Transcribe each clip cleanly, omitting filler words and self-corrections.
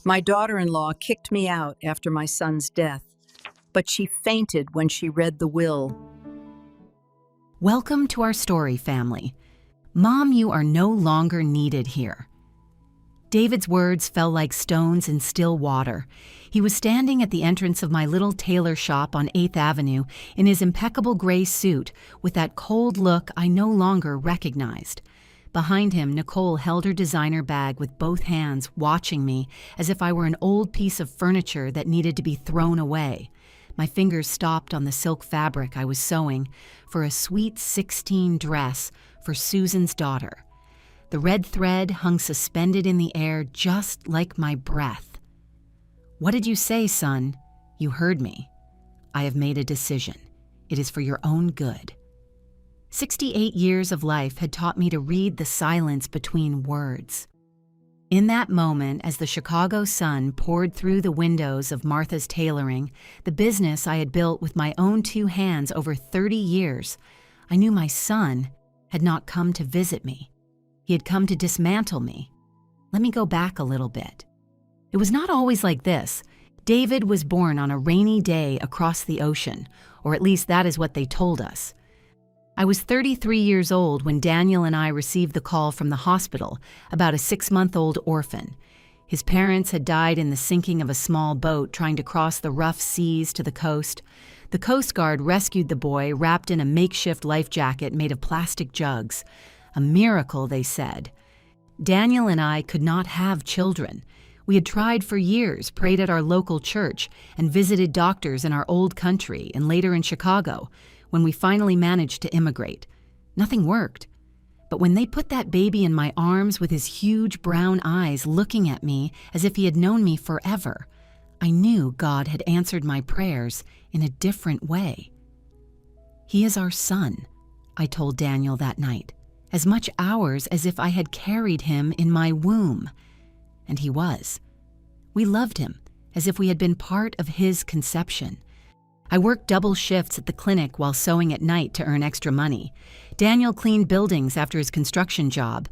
My daughter-in-law kicked me out after my son's death, but she fainted when she read the will. Welcome to our story, family. Mom, you are no longer needed here. David's words fell like stones in still water. He was standing at the entrance of my little tailor shop on 8th Avenue in his impeccable gray suit with that cold look I no longer recognized. Behind him, Nicole held her designer bag with both hands, watching me as if I were an old piece of furniture that needed to be thrown away. My fingers stopped on the silk fabric I was sewing for a sweet 16 dress for Susan's daughter. The red thread hung suspended in the air just like my breath. "What did you say, son?" "You heard me. I have made a decision. It is for your own good." 68 years of life had taught me to read the silence between words. In that moment, as the Chicago sun poured through the windows of Martha's Tailoring, the business I had built with my own 2 hands over 30 years, I knew my son had not come to visit me. He had come to dismantle me. Let me go back a little bit. It was not always like this. David was born on a rainy day across the ocean, or at least that is what they told us. I was 33 years old when Daniel and I received the call from the hospital about a 6-month-old orphan. His parents had died in the sinking of a small boat trying to cross the rough seas to the coast. The Coast Guard rescued the boy wrapped in a makeshift life jacket made of plastic jugs. A miracle, they said. Daniel and I could not have children. We had tried for years, prayed at our local church, and visited doctors in our old country and later in Chicago. When we finally managed to immigrate, nothing worked. But when they put that baby in my arms with his huge brown eyes looking at me as if he had known me forever, I knew God had answered my prayers in a different way. "He is our son," I told Daniel that night, "as much ours as if I had carried him in my womb." And he was. We loved him as if we had been part of his conception. I worked double shifts at the clinic while sewing at night to earn extra money. Daniel cleaned buildings after his construction job.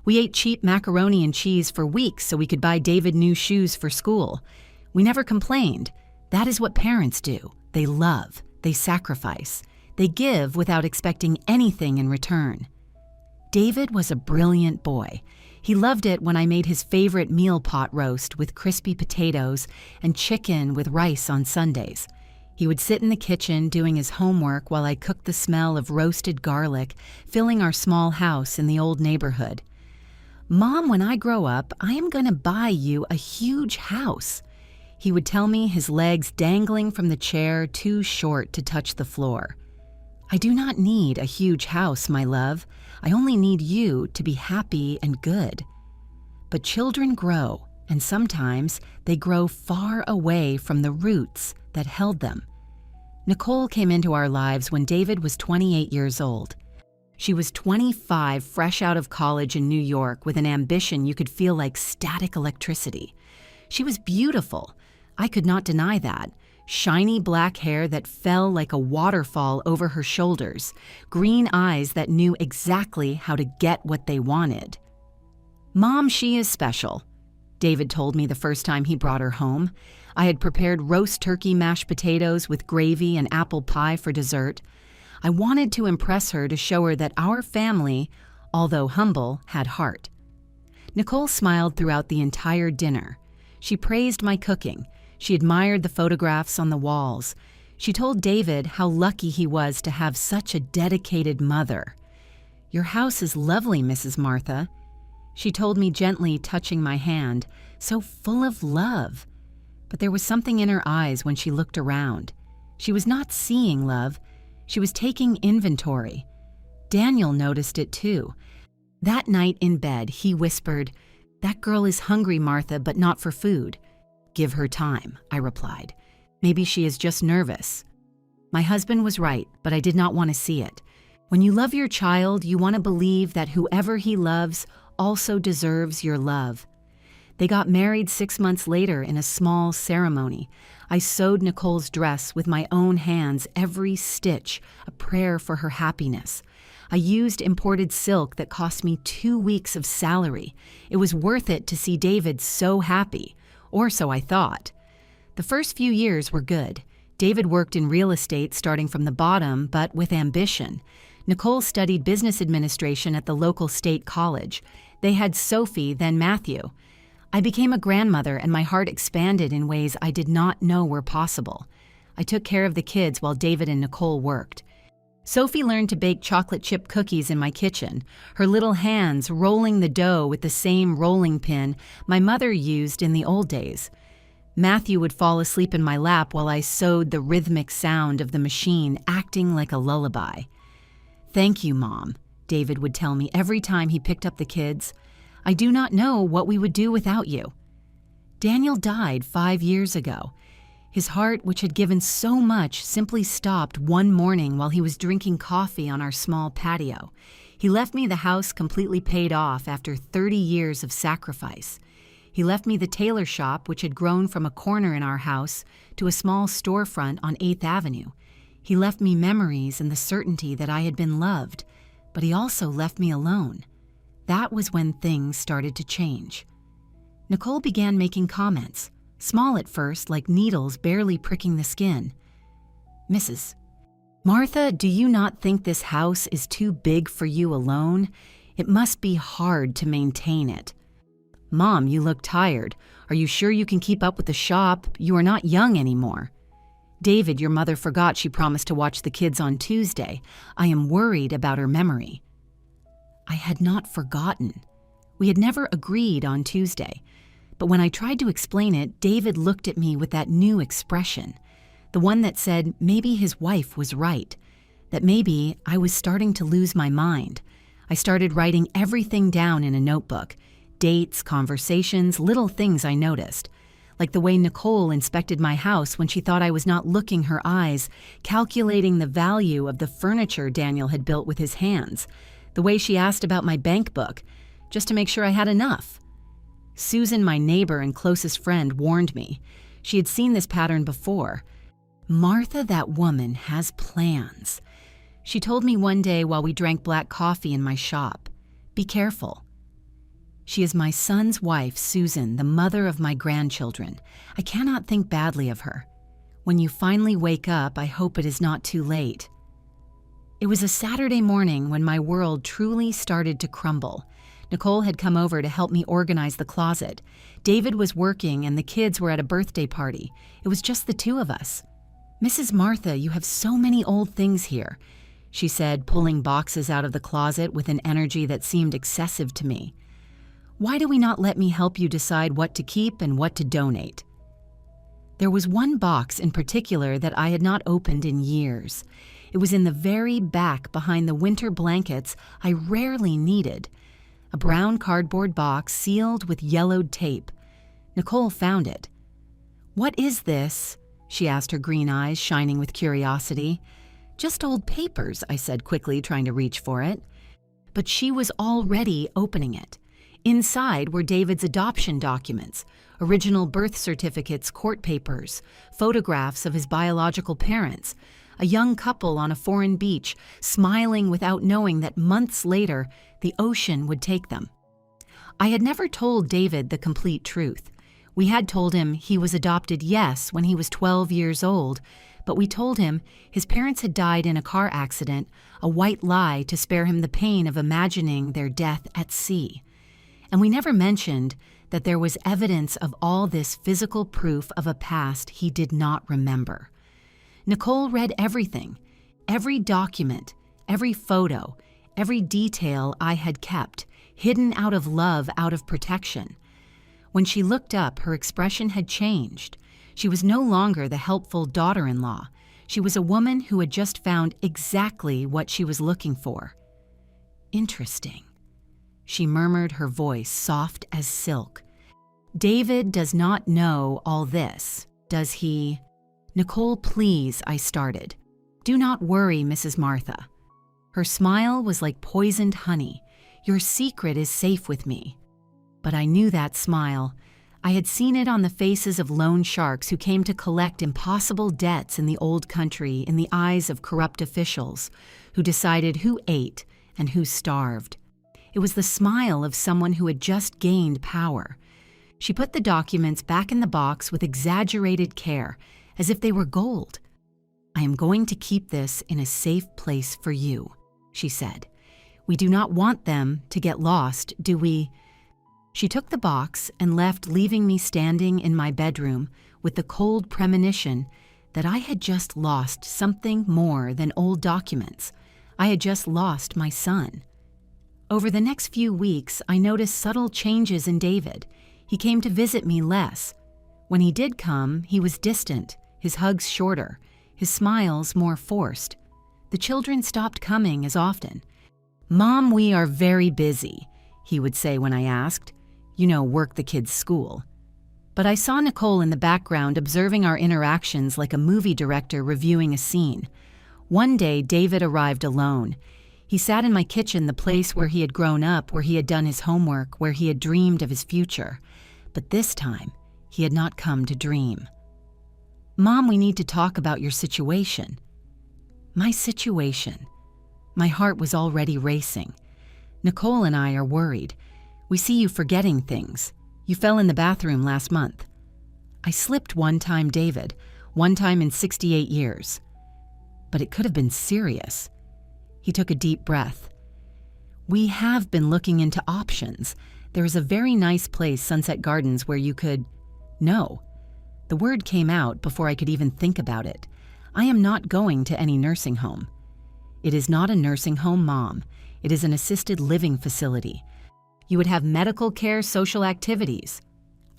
We ate cheap macaroni and cheese for weeks so we could buy David new shoes for school. We never complained. That is what parents do. They love, they sacrifice, they give without expecting anything in return. David was a brilliant boy. He loved it when I made his favorite meal pot roast with crispy potatoes and chicken with rice on Sundays. He would sit in the kitchen doing his homework while I cooked the smell of roasted garlic, filling our small house in the old neighborhood. "Mom, when I grow up, I am going to buy you a huge house," he would tell me, his legs dangling from the chair too short to touch the floor. "I do not need a huge house, my love. I only need you to be happy and good." But children grow, and sometimes they grow far away from the roots that held them. Nicole came into our lives when David was 28 years old. She was 25, fresh out of college in New York with an ambition you could feel like static electricity. She was beautiful. I could not deny that. Shiny black hair that fell like a waterfall over her shoulders, green eyes that knew exactly how to get what they wanted. "Mom, she is special," David told me the first time he brought her home. I had prepared roast turkey mashed potatoes with gravy and apple pie for dessert. I wanted to impress her to show her that our family, although humble, had heart. Nicole smiled throughout the entire dinner. She praised my cooking. She admired the photographs on the walls. She told David how lucky he was to have such a dedicated mother. "Your house is lovely, Mrs. Martha," she told me gently, touching my hand, so full of love. But there was something in her eyes when she looked around. She was not seeing love. She was taking inventory. Daniel noticed it too. That night in bed, he whispered, "That girl is hungry, Martha, but not for food." "Give her time," I replied. "Maybe she is just nervous." My husband was right, but I did not want to see it. When you love your child, you want to believe that whoever he loves also deserves your love. They got married 6 months later in a small ceremony. I sewed Nicole's dress with my own hands, every stitch, a prayer for her happiness. I used imported silk that cost me 2 weeks of salary. It was worth it to see David so happy, Or so I thought. The first few years were good. David worked in real estate starting from the bottom, but with ambition. Nicole studied business administration at the local state college. They had Sophie, then Matthew. I became a grandmother and my heart expanded in ways I did not know were possible. I took care of the kids while David and Nicole worked. Sophie learned to bake chocolate chip cookies in my kitchen, her little hands rolling the dough with the same rolling pin my mother used in the old days. Matthew would fall asleep in my lap while I sewed the rhythmic sound of the machine acting like a lullaby. "Thank you, Mom," David would tell me every time he picked up the kids. "I do not know what we would do without you." Daniel died 5 years ago. His heart, which had given so much, simply stopped one morning while he was drinking coffee on our small patio. He left me the house completely paid off after 30 years of sacrifice. He left me the tailor shop, which had grown from a corner in our house to a small storefront on 8th Avenue. He left me memories and the certainty that I had been loved, but he also left me alone. That was when things started to change. Nicole began making comments. Small at first, like needles barely pricking the skin. "Mrs. Martha, do you not think this house is too big for you alone? It must be hard to maintain it." "Mom, you look tired. Are you sure you can keep up with the shop? You are not young anymore." "David, your mother forgot she promised to watch the kids on Tuesday. I am worried about her memory." I had not forgotten. We had never agreed on Tuesday. But when I tried to explain it, David looked at me with that new expression, the one that said maybe his wife was right, that maybe I was starting to lose my mind. I started writing everything down in a notebook, dates, conversations, little things I noticed, like the way Nicole inspected my house when she thought I was not looking her eyes, calculating the value of the furniture Daniel had built with his hands, the way she asked about my bank book, just to make sure I had enough. Susan, my neighbor and closest friend, warned me. She had seen this pattern before. "Martha, that woman, has plans." She told me one day while we drank black coffee in my shop, "Be careful." She is my son's wife, Susan, the mother of my grandchildren. I cannot think badly of her. When you finally wake up, I hope it is not too late. It was a Saturday morning when my world truly started to crumble. Nicole had come over to help me organize the closet. David was working and the kids were at a birthday party. It was just the two of us. "Mrs. Martha, you have so many old things here," she said, pulling boxes out of the closet with an energy that seemed excessive to me. "Why do we not let me help you decide what to keep and what to donate?" There was one box in particular that I had not opened in years. It was in the very back behind the winter blankets I rarely needed. A brown cardboard box sealed with yellowed tape. Nicole found it. "What is this?" she asked, her green eyes shining with curiosity. "Just old papers," I said quickly, trying to reach for it. But she was already opening it. Inside were David's adoption documents, original birth certificates, court papers, photographs of his biological parents, a young couple on a foreign beach, smiling without knowing that months later, the ocean would take them. I had never told David the complete truth. We had told him he was adopted, yes, when he was 12 years old, but we told him his parents had died in a car accident, a white lie to spare him the pain of imagining their death at sea. And we never mentioned that there was evidence of all this physical proof of a past he did not remember. Nicole read everything, every document, every photo, every detail I had kept, hidden out of love, out of protection. When she looked up, her expression had changed. She was no longer the helpful daughter-in-law. She was a woman who had just found exactly what she was looking for. "Interesting," she murmured, her voice soft as silk. "David does not know all this, does he?" "Nicole, please," I started. "Do not worry, Mrs. Martha." Her smile was like poisoned honey. "Your secret is safe with me." But I knew that smile. I had seen it on the faces of loan sharks who came to collect impossible debts in the old country in the eyes of corrupt officials who decided who ate and who starved. It was the smile of someone who had just gained power. She put the documents back in the box with exaggerated care, as if they were gold. "I am going to keep this in a safe place for you," she said. "We do not want them to get lost, do we?" She took the box and left, leaving me standing in my bedroom with the cold premonition that I had just lost something more than old documents. I had just lost my son. Over the next few weeks, I noticed subtle changes in David. He came to visit me less. When he did come, he was distant, his hugs shorter, his smiles more forced. The children stopped coming as often. "Mom, we are very busy," he would say when I asked. Work the kids' school. But I saw Nicole in the background observing our interactions like a movie director reviewing a scene. One day, David arrived alone. He sat in my kitchen, the place where he had grown up, where he had done his homework, where he had dreamed of his future. But this time, he had not come to dream. "Mom, we need to talk about your situation." My situation. My heart was already racing. "Nicole and I are worried. We see you forgetting things. You fell in the bathroom last month." "I slipped one time, David, one time in 68 years. But it could have been serious." He took a deep breath. "We have been looking into options. There is a very nice place, Sunset Gardens, where you could—" "No." The word came out before I could even think about it. "I am not going to any nursing home." "It is not a nursing home, Mom. It is an assisted living facility. You would have medical care, social activities."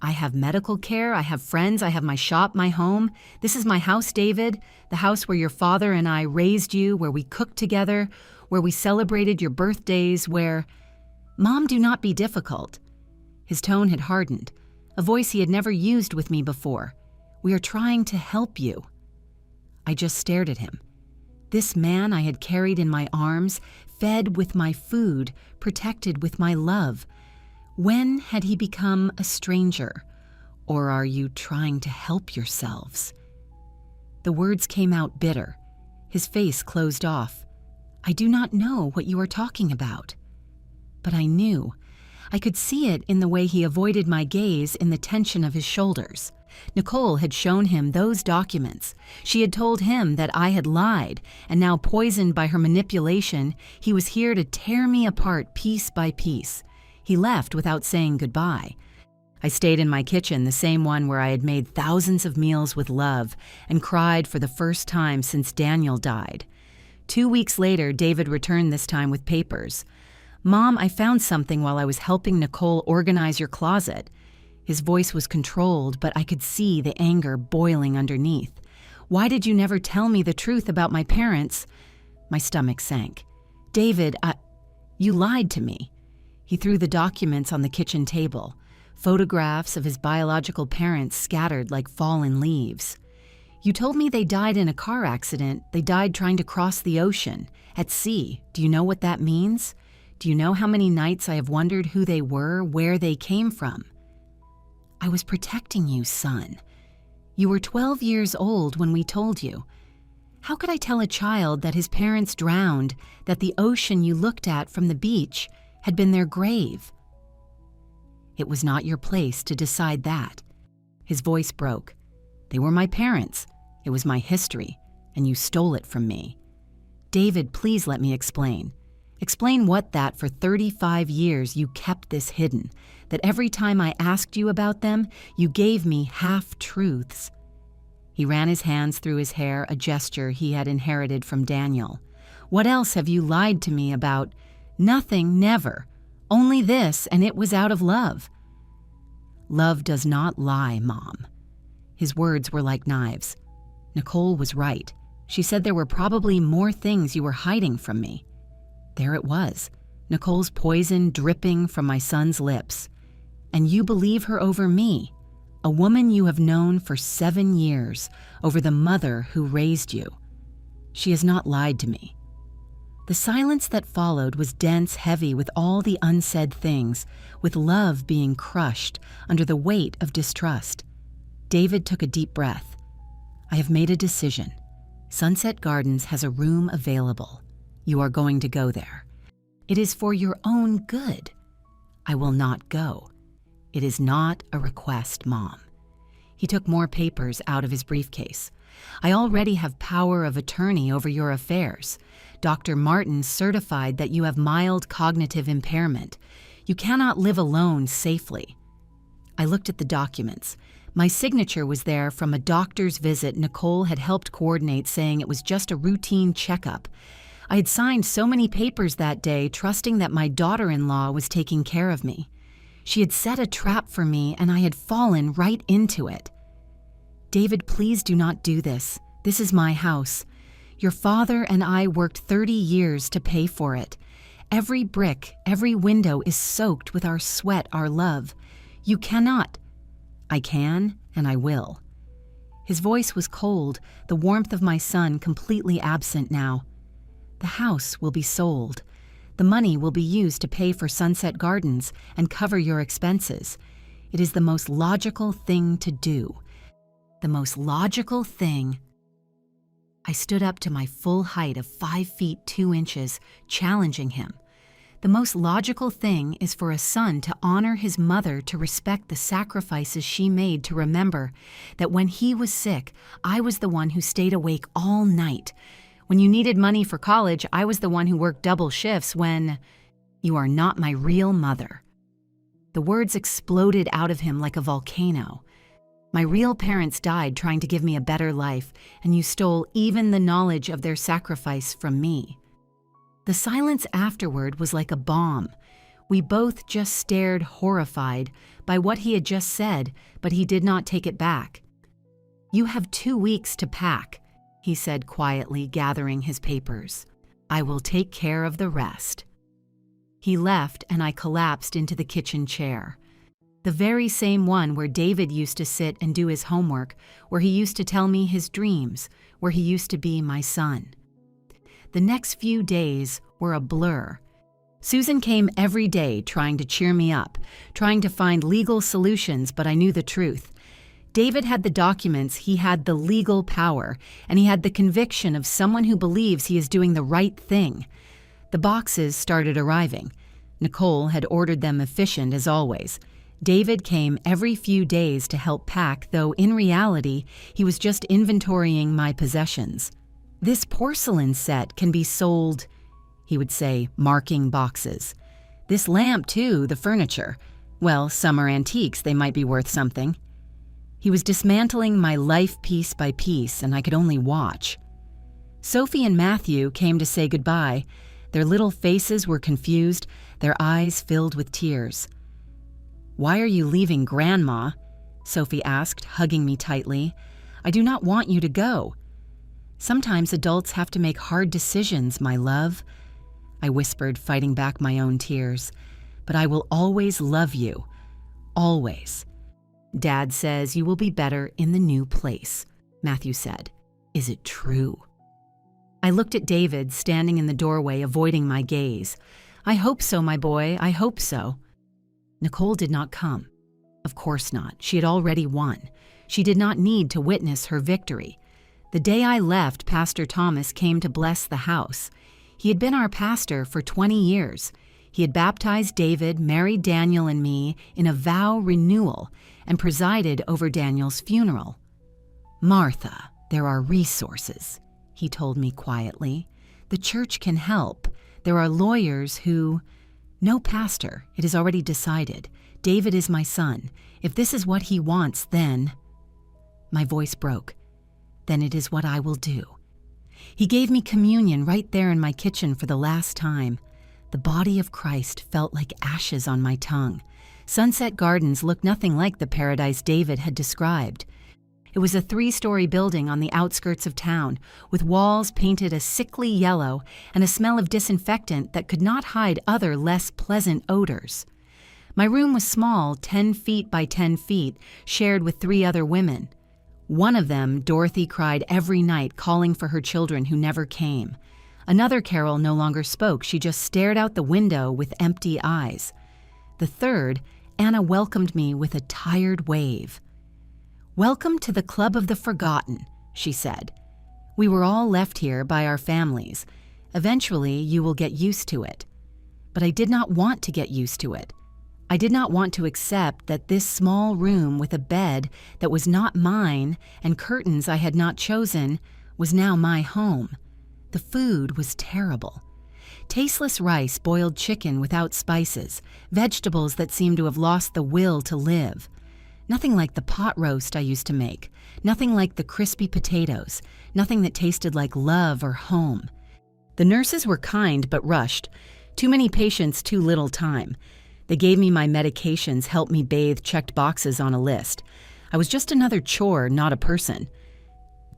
"I have medical care, I have friends, I have my shop, my home. This is my house, David, the house where your father and I raised you, where we cooked together, where we celebrated your birthdays, where—" "Mom, do not be difficult." His tone had hardened, a voice he had never used with me before. "We are trying to help you." I just stared at him. This man I had carried in my arms, fed with my food, protected with my love. When had he become a stranger? Or are you trying to help yourselves? The words came out bitter. His face closed off. "I do not know what you are talking about." But I knew. I could see it in the way he avoided my gaze, in the tension of his shoulders. Nicole had shown him those documents. She had told him that I had lied, and now, poisoned by her manipulation, he was here to tear me apart piece by piece. He left without saying goodbye. I stayed in my kitchen, the same one where I had made thousands of meals with love, and cried for the first time since Daniel died. 2 weeks later, David returned, this time with papers. "Mom, I found something while I was helping Nicole organize your closet." His voice was controlled, but I could see the anger boiling underneath. "Why did you never tell me the truth about my parents?" My stomach sank. "David, you lied to me." He threw the documents on the kitchen table, photographs of his biological parents scattered like fallen leaves. "You told me they died in a car accident. They died trying to cross the ocean, at sea. Do you know what that means? Do you know how many nights I have wondered who they were, where they came from?" "I was protecting you, son. You were 12 years old when we told you. How could I tell a child that his parents drowned, that the ocean you looked at from the beach had been their grave?" "It was not your place to decide that." His voice broke. "They were my parents. It was my history, and you stole it from me." "David, please let me explain. Explain what that for 35 years you kept this hidden, that every time I asked you about them, you gave me half-truths." He ran his hands through his hair, a gesture he had inherited from Daniel. "What else have you lied to me about?" "Nothing, never. Only this, and it was out of love." "Love does not lie, Mom." His words were like knives. Nicole was right. She said there were probably more things you were hiding from me. There it was, Nicole's poison dripping from my son's lips. And you believe her over me, a woman you have known for 7 years, over the mother who raised you. She has not lied to me. The silence that followed was dense, heavy with all the unsaid things, with love being crushed under the weight of distrust. David took a deep breath. "I have made a decision. Sunset Gardens has a room available. You are going to go there. It is for your own good. I will not go. It is not a request, Mom. He took more papers out of his briefcase. I already have power of attorney over your affairs. Dr. Martin certified that you have mild cognitive impairment. You cannot live alone safely. I looked at the documents. My signature was there from a doctor's visit Nicole had helped coordinate, saying it was just a routine checkup. I had signed so many papers that day, trusting that my daughter-in-law was taking care of me. She had set a trap for me, and I had fallen right into it. David, please do not do this. This is my house. Your father and I worked 30 years to pay for it. Every brick, every window is soaked with our sweat, our love. You cannot. I can, and I will. His voice was cold, the warmth of my son completely absent now. The house will be sold. The money will be used to pay for Sunset Gardens and cover your expenses. It is the most logical thing to do. The most logical thing. I stood up to my full height of 5 feet 2 inches, challenging him. The most logical thing is for a son to honor his mother, to respect the sacrifices she made, to remember that when he was sick, I was the one who stayed awake all night. When you needed money for college, I was the one who worked double shifts. When you are not my real mother. The words exploded out of him like a volcano. My real parents died trying to give me a better life, and you stole even the knowledge of their sacrifice from me. The silence afterward was like a bomb. We both just stared, horrified by what he had just said, but he did not take it back. You have 2 weeks to pack, he said quietly, gathering his papers. I will take care of the rest. He left, and I collapsed into the kitchen chair. The very same one where David used to sit and do his homework, where he used to tell me his dreams, where he used to be my son. The next few days were a blur. Susan came every day trying to cheer me up, trying to find legal solutions, but I knew the truth. David had the documents, he had the legal power, and he had the conviction of someone who believes he is doing the right thing. The boxes started arriving. Nicole had ordered them efficient as always. David came every few days to help pack, though in reality, he was just inventorying my possessions. This porcelain set can be sold, he would say, marking boxes. This lamp, too, the furniture. Well, some are antiques, they might be worth something. He was dismantling my life piece by piece, and I could only watch. Sophie and Matthew came to say goodbye. Their little faces were confused, their eyes filled with tears. "Why are you leaving, Grandma?" Sophie asked, hugging me tightly. "I do not want you to go." "Sometimes adults have to make hard decisions, my love," I whispered, fighting back my own tears. "But I will always love you. Always." "Dad says you will be better in the new place," Matthew said. "Is it true?" I looked at David, standing in the doorway, avoiding my gaze. "I hope so, my boy, I hope so." Nicole did not come. Of course not. She had already won. She did not need to witness her victory. The day I left, Pastor Thomas came to bless the house. He had been our pastor for 20 years. He had baptized David, married Daniel and me in a vow renewal, and presided over Daniel's funeral. "Martha, there are resources," he told me quietly. "The church can help. There are lawyers who—" "No, Pastor, it is already decided. David is my son. If this is what he wants, then—" My voice broke. "Then it is what I will do." He gave me communion right there in my kitchen for the last time. The body of Christ felt like ashes on my tongue. Sunset Gardens looked nothing like the paradise David had described. It was a 3-story building on the outskirts of town, with walls painted a sickly yellow and a smell of disinfectant that could not hide other less pleasant odors. My room was small, 10 feet by 10 feet, shared with 3 other women. One of them, Dorothy, cried every night, calling for her children who never came. Another Carol no longer spoke, she just stared out the window with empty eyes. The third, Anna, welcomed me with a tired wave. "Welcome to the Club of the Forgotten," she said. "We were all left here by our families. Eventually, you will get used to it." But I did not want to get used to it. I did not want to accept that this small room with a bed that was not mine and curtains I had not chosen was now my home. The food was terrible. Tasteless rice, boiled chicken without spices, vegetables that seemed to have lost the will to live. Nothing like the pot roast I used to make, nothing like the crispy potatoes, nothing that tasted like love or home. The nurses were kind but rushed. Too many patients, too little time. They gave me my medications, helped me bathe, checked boxes on a list. I was just another chore, not a person.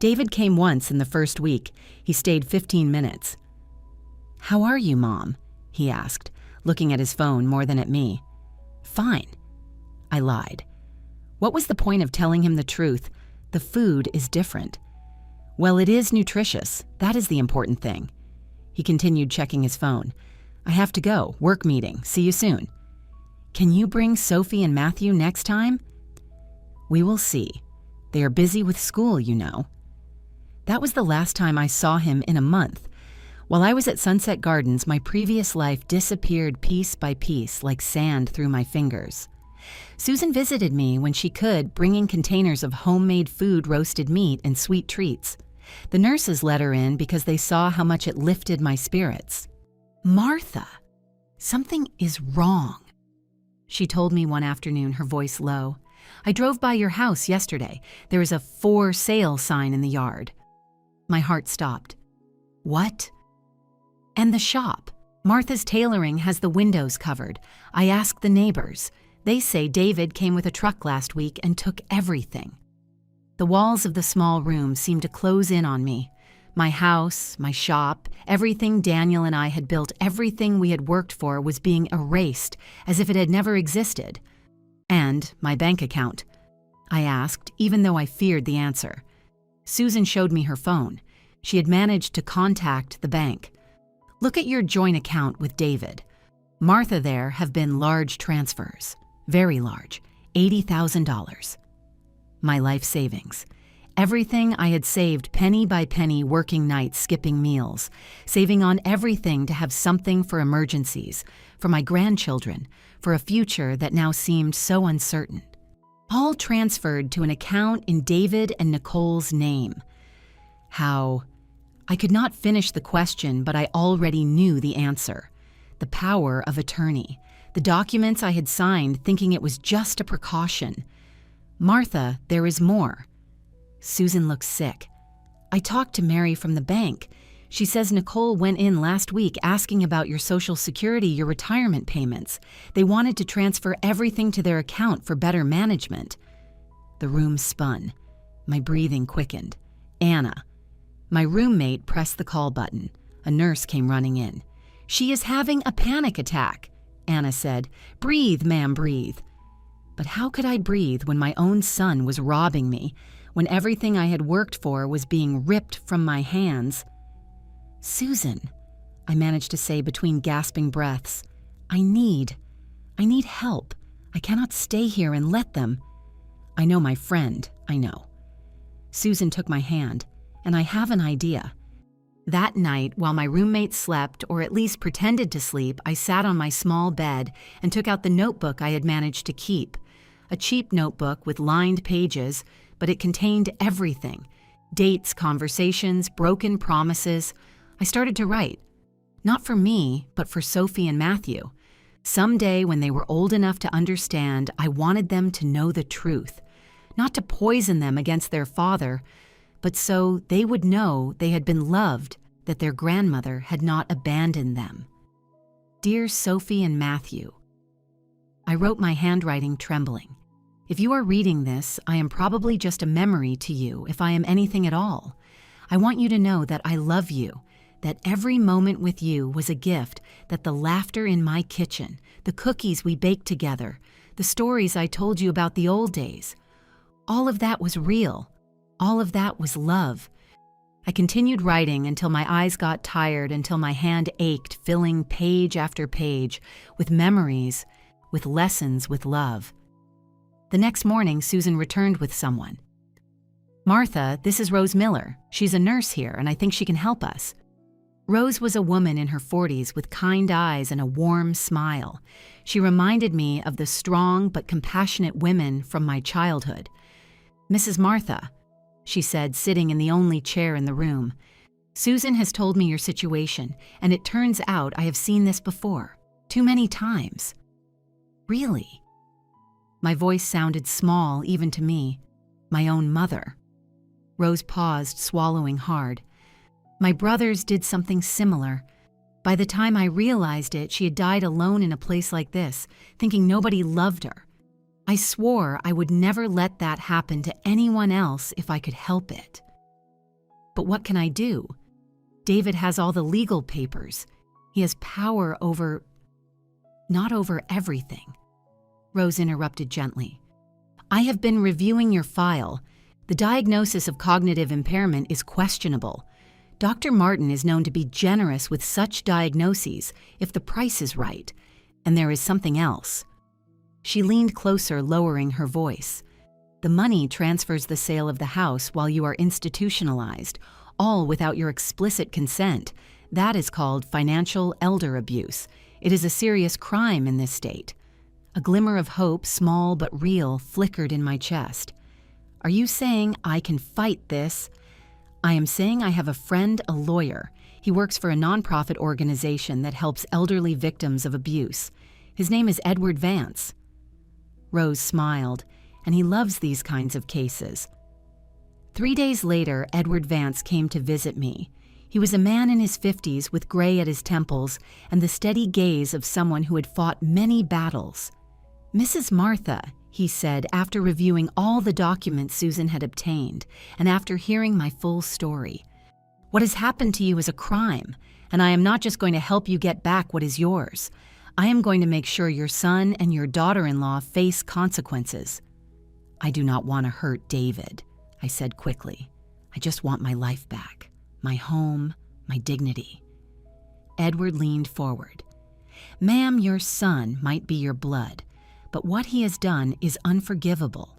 David came once in the first week. He stayed 15 minutes. "How are you, Mom?" he asked, looking at his phone more than at me. "Fine." I lied. What was the point of telling him the truth? The food is different. Well, it is nutritious. That is the important thing. He continued checking his phone. "I have to go. Work meeting. See you soon." "Can you bring Sophie and Matthew next time?" "We will see. They are busy with school, you know." That was the last time I saw him in a month. While I was at Sunset Gardens, my previous life disappeared piece by piece like sand through my fingers. Susan visited me when she could, bringing containers of homemade food, roasted meat, and sweet treats. The nurses let her in because they saw how much it lifted my spirits. "Martha, something is wrong," she told me one afternoon, her voice low. "I drove by your house yesterday. There is a for sale sign in the yard." My heart stopped. "What?" "And the shop. Martha's Tailoring has the windows covered. I asked the neighbors. They say David came with a truck last week and took everything." The walls of the small room seemed to close in on me. My house, my shop, everything Daniel and I had built, everything we had worked for was being erased as if it had never existed. "And my bank account?" I asked, even though I feared the answer. Susan showed me her phone. She had managed to contact the bank. "Look at your joint account with David. Martha, there have been large transfers. Very large. $80,000. My life savings. Everything I had saved penny by penny, working nights, skipping meals, saving on everything to have something for emergencies, for my grandchildren, for a future that now seemed so uncertain. All transferred to an account in David and Nicole's name. How? I could not finish the question, but I already knew the answer. The power of attorney. The documents I had signed thinking it was just a precaution. "Martha, there is more." Susan looked sick. "I talked to Mary from the bank. She says Nicole went in last week asking about your Social Security, your retirement payments. They wanted to transfer everything to their account for better management." The room spun. My breathing quickened. "Anna." My roommate pressed the call button. A nurse came running in. "She is having a panic attack," Anna said. "Breathe, ma'am, breathe." But how could I breathe when my own son was robbing me, when everything I had worked for was being ripped from my hands? "Susan," I managed to say between gasping breaths, I need help. I cannot stay here and let them." "I know my friend, I know." Susan took my hand, and I have an idea. That night, while my roommate slept, or at least pretended to sleep, I sat on my small bed and took out the notebook I had managed to keep. A cheap notebook with lined pages, but it contained everything. Dates, conversations, broken promises. I started to write. Not for me, but for Sophie and Matthew. Someday, when they were old enough to understand, I wanted them to know the truth. Not to poison them against their father, but so they would know they had been loved, that their grandmother had not abandoned them. "Dear Sophie and Matthew." I wrote my handwriting trembling. If you are reading this, I am probably just a memory to you, if I am anything at all. I want you to know that I love you, that every moment with you was a gift, that the laughter in my kitchen, the cookies we baked together, the stories I told you about the old days, all of that was real. All of that was love. I continued writing until my eyes got tired, until my hand ached, filling page after page with memories, with lessons, with love. The next morning, Susan returned with someone. "Martha, this is Rose Miller. She's a nurse here, and I think she can help us." Rose was a woman in her 40s with kind eyes and a warm smile. She reminded me of the strong but compassionate women from my childhood. "Mrs. Martha," she said, sitting in the only chair in the room, "Susan has told me your situation, and it turns out I have seen this before, too many times." "Really?" My voice sounded small even to me. My own mother. Rose paused, swallowing hard. "My brothers did something similar. By the time I realized it, she had died alone in a place like this, thinking nobody loved her. I swore I would never let that happen to anyone else if I could help it. But what can I do? David has all the legal papers. He has power over... not over everything." Rose interrupted gently. "I have been reviewing your file. The diagnosis of cognitive impairment is questionable. Dr. Martin is known to be generous with such diagnoses if the price is right, and there is something else." She leaned closer, lowering her voice. "The money transfers the sale of the house while you are institutionalized, all without your explicit consent. That is called financial elder abuse. It is a serious crime in this state." A glimmer of hope, small but real, flickered in my chest. "Are you saying I can fight this?" "I am saying I have a friend, a lawyer. He works for a nonprofit organization that helps elderly victims of abuse. His name is Edward Vance." Rose smiled, "And he loves these kinds of cases." 3 days later, Edward Vance came to visit me. He was a man in his 50s with gray at his temples and the steady gaze of someone who had fought many battles. "Mrs. Martha," he said after reviewing all the documents Susan had obtained and after hearing my full story, "what has happened to you is a crime, and I am not just going to help you get back what is yours. I am going to make sure your son and your daughter-in-law face consequences." "I do not want to hurt David," I said quickly. "I just want my life back, my home, my dignity." Edward leaned forward. "Ma'am, your son might be your blood, but what he has done is unforgivable.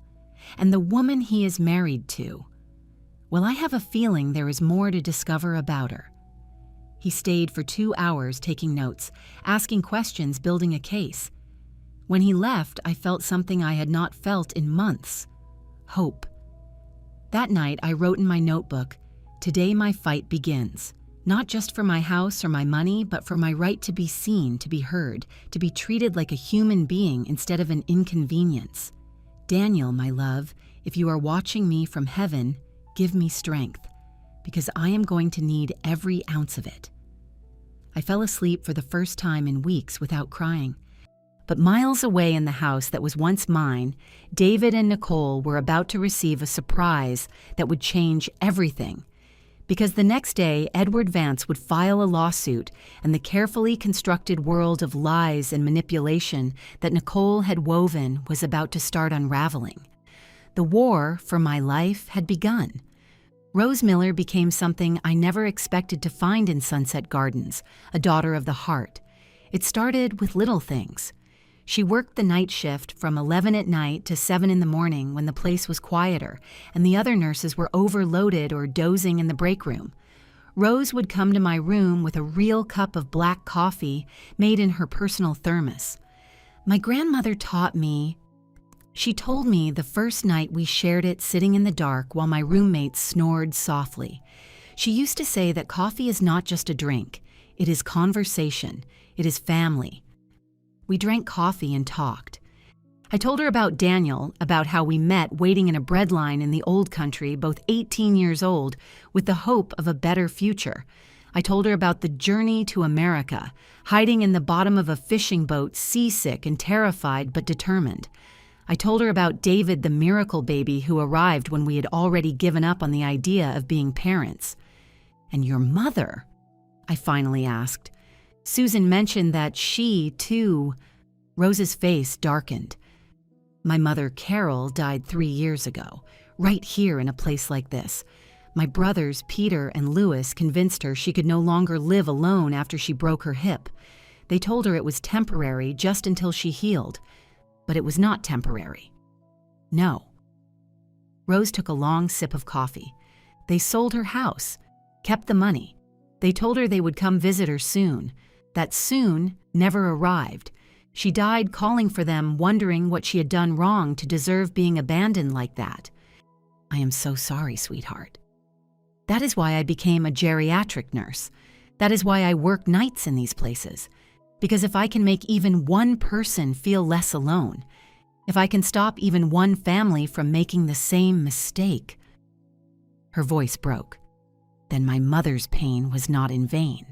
And the woman he is married to, well, I have a feeling there is more to discover about her." He stayed for 2 hours taking notes, asking questions, building a case. When he left, I felt something I had not felt in months: hope. That night, I wrote in my notebook, "Today my fight begins. Not just for my house or my money, but for my right to be seen, to be heard, to be treated like a human being instead of an inconvenience. Daniel, my love, if you are watching me from heaven, give me strength, because I am going to need every ounce of it." I fell asleep for the first time in weeks without crying. But miles away in the house that was once mine, David and Nicole were about to receive a surprise that would change everything. Because the next day, Edward Vance would file a lawsuit, and the carefully constructed world of lies and manipulation that Nicole had woven was about to start unraveling. The war for my life had begun. Rose Miller became something I never expected to find in Sunset Gardens, a daughter of the heart. It started with little things. She worked the night shift from 11 at night to 7 in the morning when the place was quieter and the other nurses were overloaded or dozing in the break room. Rose would come to my room with a real cup of black coffee made in her personal thermos. My grandmother taught me. She told me the first night we shared it sitting in the dark while my roommates snored softly. She used to say that coffee is not just a drink. It is conversation. It is family. We drank coffee and talked. I told her about Daniel, about how we met waiting in a bread line in the old country, both 18 years old, with the hope of a better future. I told her about the journey to America, hiding in the bottom of a fishing boat, seasick and terrified but determined. I told her about David, the miracle baby who arrived when we had already given up on the idea of being parents. "And your mother?" I finally asked. Susan mentioned that she, too... Rose's face darkened. "My mother, Carol, died 3 years ago, right here in a place like this. My brothers, Peter and Louis, convinced her she could no longer live alone after she broke her hip. They told her it was temporary just until she healed. But it was not temporary. No." Rose took a long sip of coffee. "They sold her house, kept the money. They told her they would come visit her soon. That soon never arrived. She died calling for them, wondering what she had done wrong to deserve being abandoned like that. I am so sorry, sweetheart. That is why I became a geriatric nurse. That is why I work nights in these places. Because if I can make even one person feel less alone, if I can stop even one family from making the same mistake. Her voice broke. Then my mother's pain was not in vain.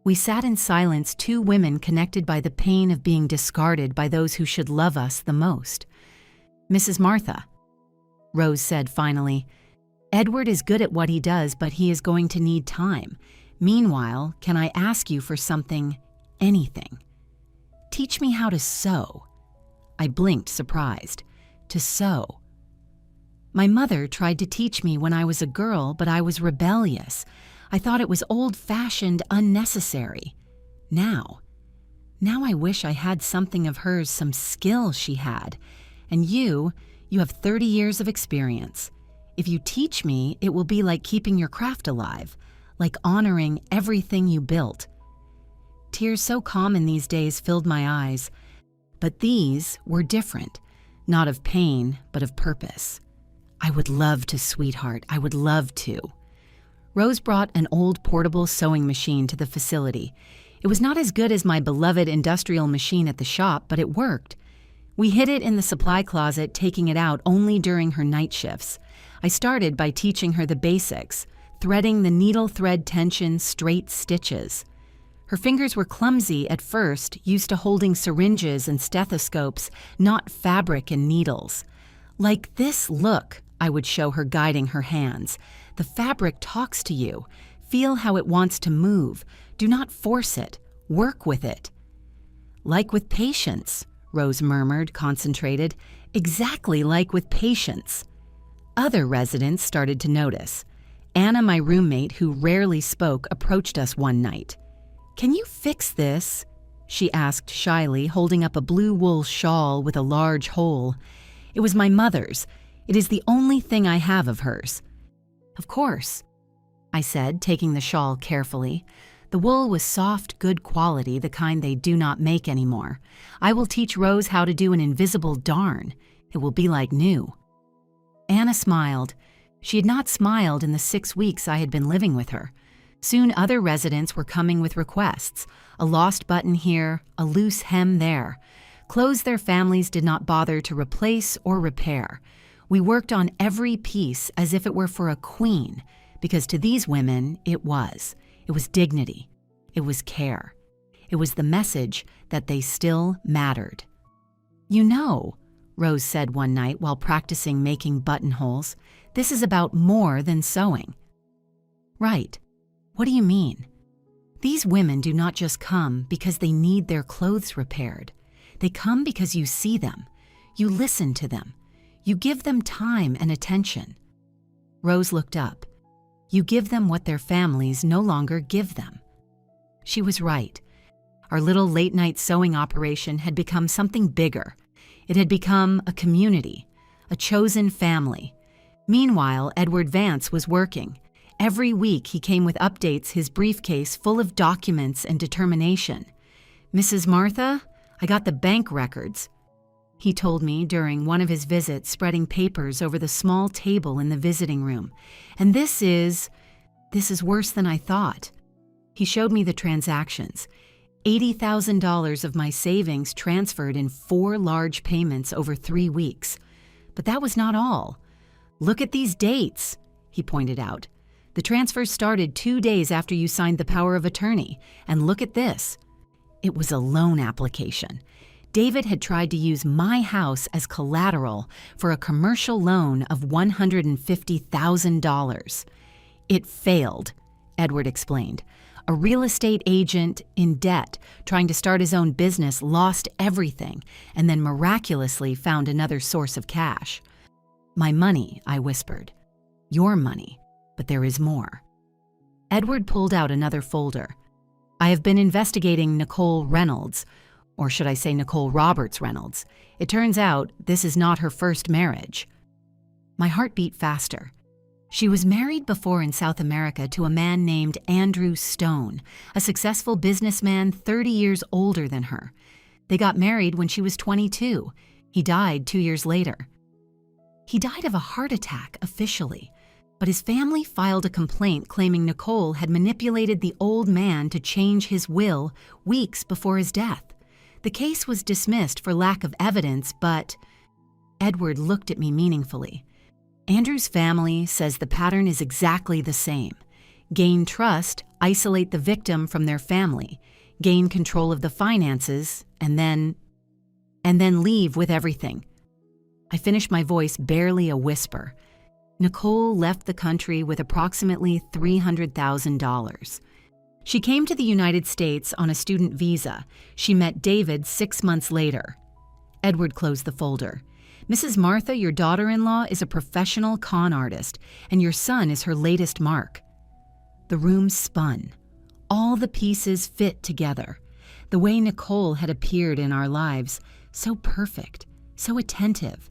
We sat in silence, two women connected by the pain of being discarded by those who should love us the most. Mrs. Martha, Rose said finally, Edward is good at what he does, but he is going to need time. Meanwhile, can I ask you for something, anything? Teach me how to sew. I blinked, surprised. To sew. My mother tried to teach me when I was a girl, but I was rebellious. I thought it was old-fashioned, unnecessary. Now I wish I had something of hers, some skill she had. And you have 30 years of experience. If you teach me, it will be like keeping your craft alive, like honoring everything you built. Tears so common these days filled my eyes, but these were different, not of pain, but of purpose. I would love to, sweetheart, I would love to. Rose brought an old portable sewing machine to the facility. It was not as good as my beloved industrial machine at the shop, but it worked. We hid it in the supply closet, taking it out only during her night shifts. I started by teaching her the basics, threading the needle thread tension, straight stitches. Her fingers were clumsy at first, used to holding syringes and stethoscopes, not fabric and needles. Like this, look, I would show her, guiding her hands. The fabric talks to you. Feel how it wants to move. Do not force it. Work with it. Like with patience, Rose murmured, concentrated. Exactly like with patience. Other residents started to notice. Anna, my roommate, who rarely spoke, approached us one night. Can you fix this? She asked shyly, holding up a blue wool shawl with a large hole. It was my mother's. It is the only thing I have of hers. Of course, I said, taking the shawl carefully. The wool was soft, good quality, the kind they do not make anymore. I will teach Rose how to do an invisible darn. It will be like new. Anna smiled. She had not smiled in the 6 weeks I had been living with her. Soon other residents were coming with requests. A lost button here, a loose hem there. Clothes their families did not bother to replace or repair. We worked on every piece as if it were for a queen, because to these women it was. It was dignity. It was care. It was the message that they still mattered. You know, Rose said one night while practicing making buttonholes, this is about more than sewing. Right. What do you mean? These women do not just come because they need their clothes repaired. They come because you see them. You listen to them. You give them time and attention. Rose looked up. You give them what their families no longer give them. She was right. Our little late-night sewing operation had become something bigger. It had become a community, a chosen family. Meanwhile, Edward Vance was working. Every week he came with updates, his briefcase full of documents and determination. Mrs. Martha, I got the bank records, he told me during one of his visits, spreading papers over the small table in the visiting room. And this is worse than I thought. He showed me the transactions. $80,000 of my savings transferred in 4 large payments over 3 weeks. But that was not all. Look at these dates, he pointed out. The transfers started 2 days after you signed the power of attorney. And look at this. It was a loan application. David had tried to use my house as collateral for a commercial loan of $150,000. It failed, Edward explained. A real estate agent in debt, trying to start his own business, lost everything and then miraculously found another source of cash. My money, I whispered. Your money, but there is more. Edward pulled out another folder. I have been investigating Nicole Reynolds, or should I say Nicole Roberts Reynolds. It turns out this is not her first marriage. My heart beat faster. She was married before in South America to a man named Andrew Stone, a successful businessman 30 years older than her. They got married when she was 22. He died 2 years later. He died of a heart attack officially, but his family filed a complaint claiming Nicole had manipulated the old man to change his will weeks before his death. The case was dismissed for lack of evidence, but Edward looked at me meaningfully. Andrew's family says the pattern is exactly the same. Gain trust, isolate the victim from their family, gain control of the finances, and then leave with everything. I finished my voice barely a whisper. Nicole left the country with approximately $300,000. She came to the United States on a student visa. She met David 6 months later. Edward closed the folder. Mrs. Martha, your daughter-in-law, is a professional con artist, and your son is her latest mark. The room spun. All the pieces fit together. The way Nicole had appeared in our lives, so perfect, so attentive.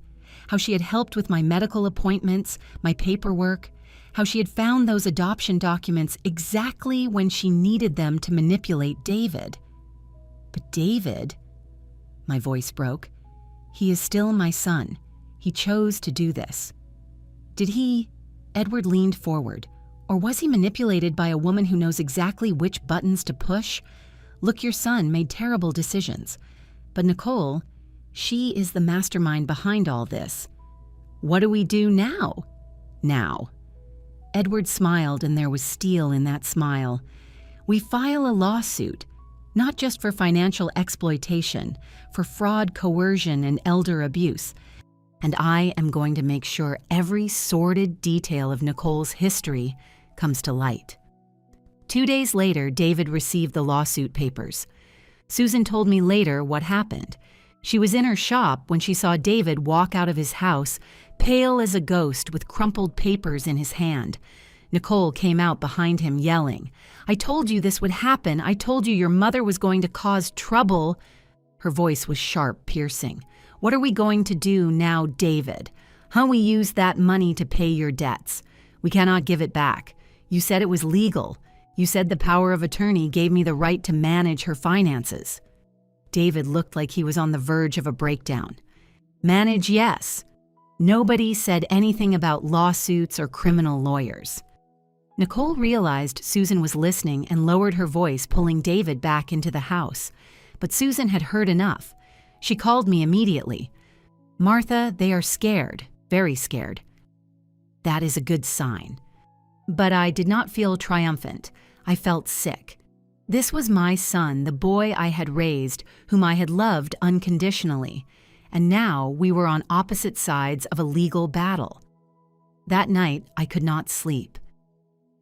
How she had helped with my medical appointments, my paperwork. How she had found those adoption documents exactly when she needed them to manipulate David. But David, my voice broke. He is still my son. He chose to do this. Did he? Edward leaned forward. Or was he manipulated by a woman who knows exactly which buttons to push? Look, your son made terrible decisions. But Nicole, she is the mastermind behind all this. What do we do now? Now. Edward smiled, and there was steel in that smile. We file a lawsuit. Not just for financial exploitation, for fraud, coercion, and elder abuse. And I am going to make sure every sordid detail of Nicole's history comes to light. 2 days later, David received the lawsuit papers. Susan told me later what happened. She was in her shop when she saw David walk out of his house, pale as a ghost with crumpled papers in his hand. Nicole came out behind him yelling, "I told you this would happen. I told you your mother was going to cause trouble." Her voice was sharp, piercing. "What are we going to do now, David? How we use that money to pay your debts? We cannot give it back. You said it was legal. You said the power of attorney gave me the right to manage her finances." David looked like he was on the verge of a breakdown. "Manage, yes. Nobody said anything about lawsuits or criminal lawyers." Nicole realized Susan was listening and lowered her voice, pulling David back into the house. But Susan had heard enough. She called me immediately. "Martha, they are scared, very scared." That is a good sign. But I did not feel triumphant. I felt sick. This was my son, the boy I had raised, whom I had loved unconditionally. And now we were on opposite sides of a legal battle. That night, I could not sleep.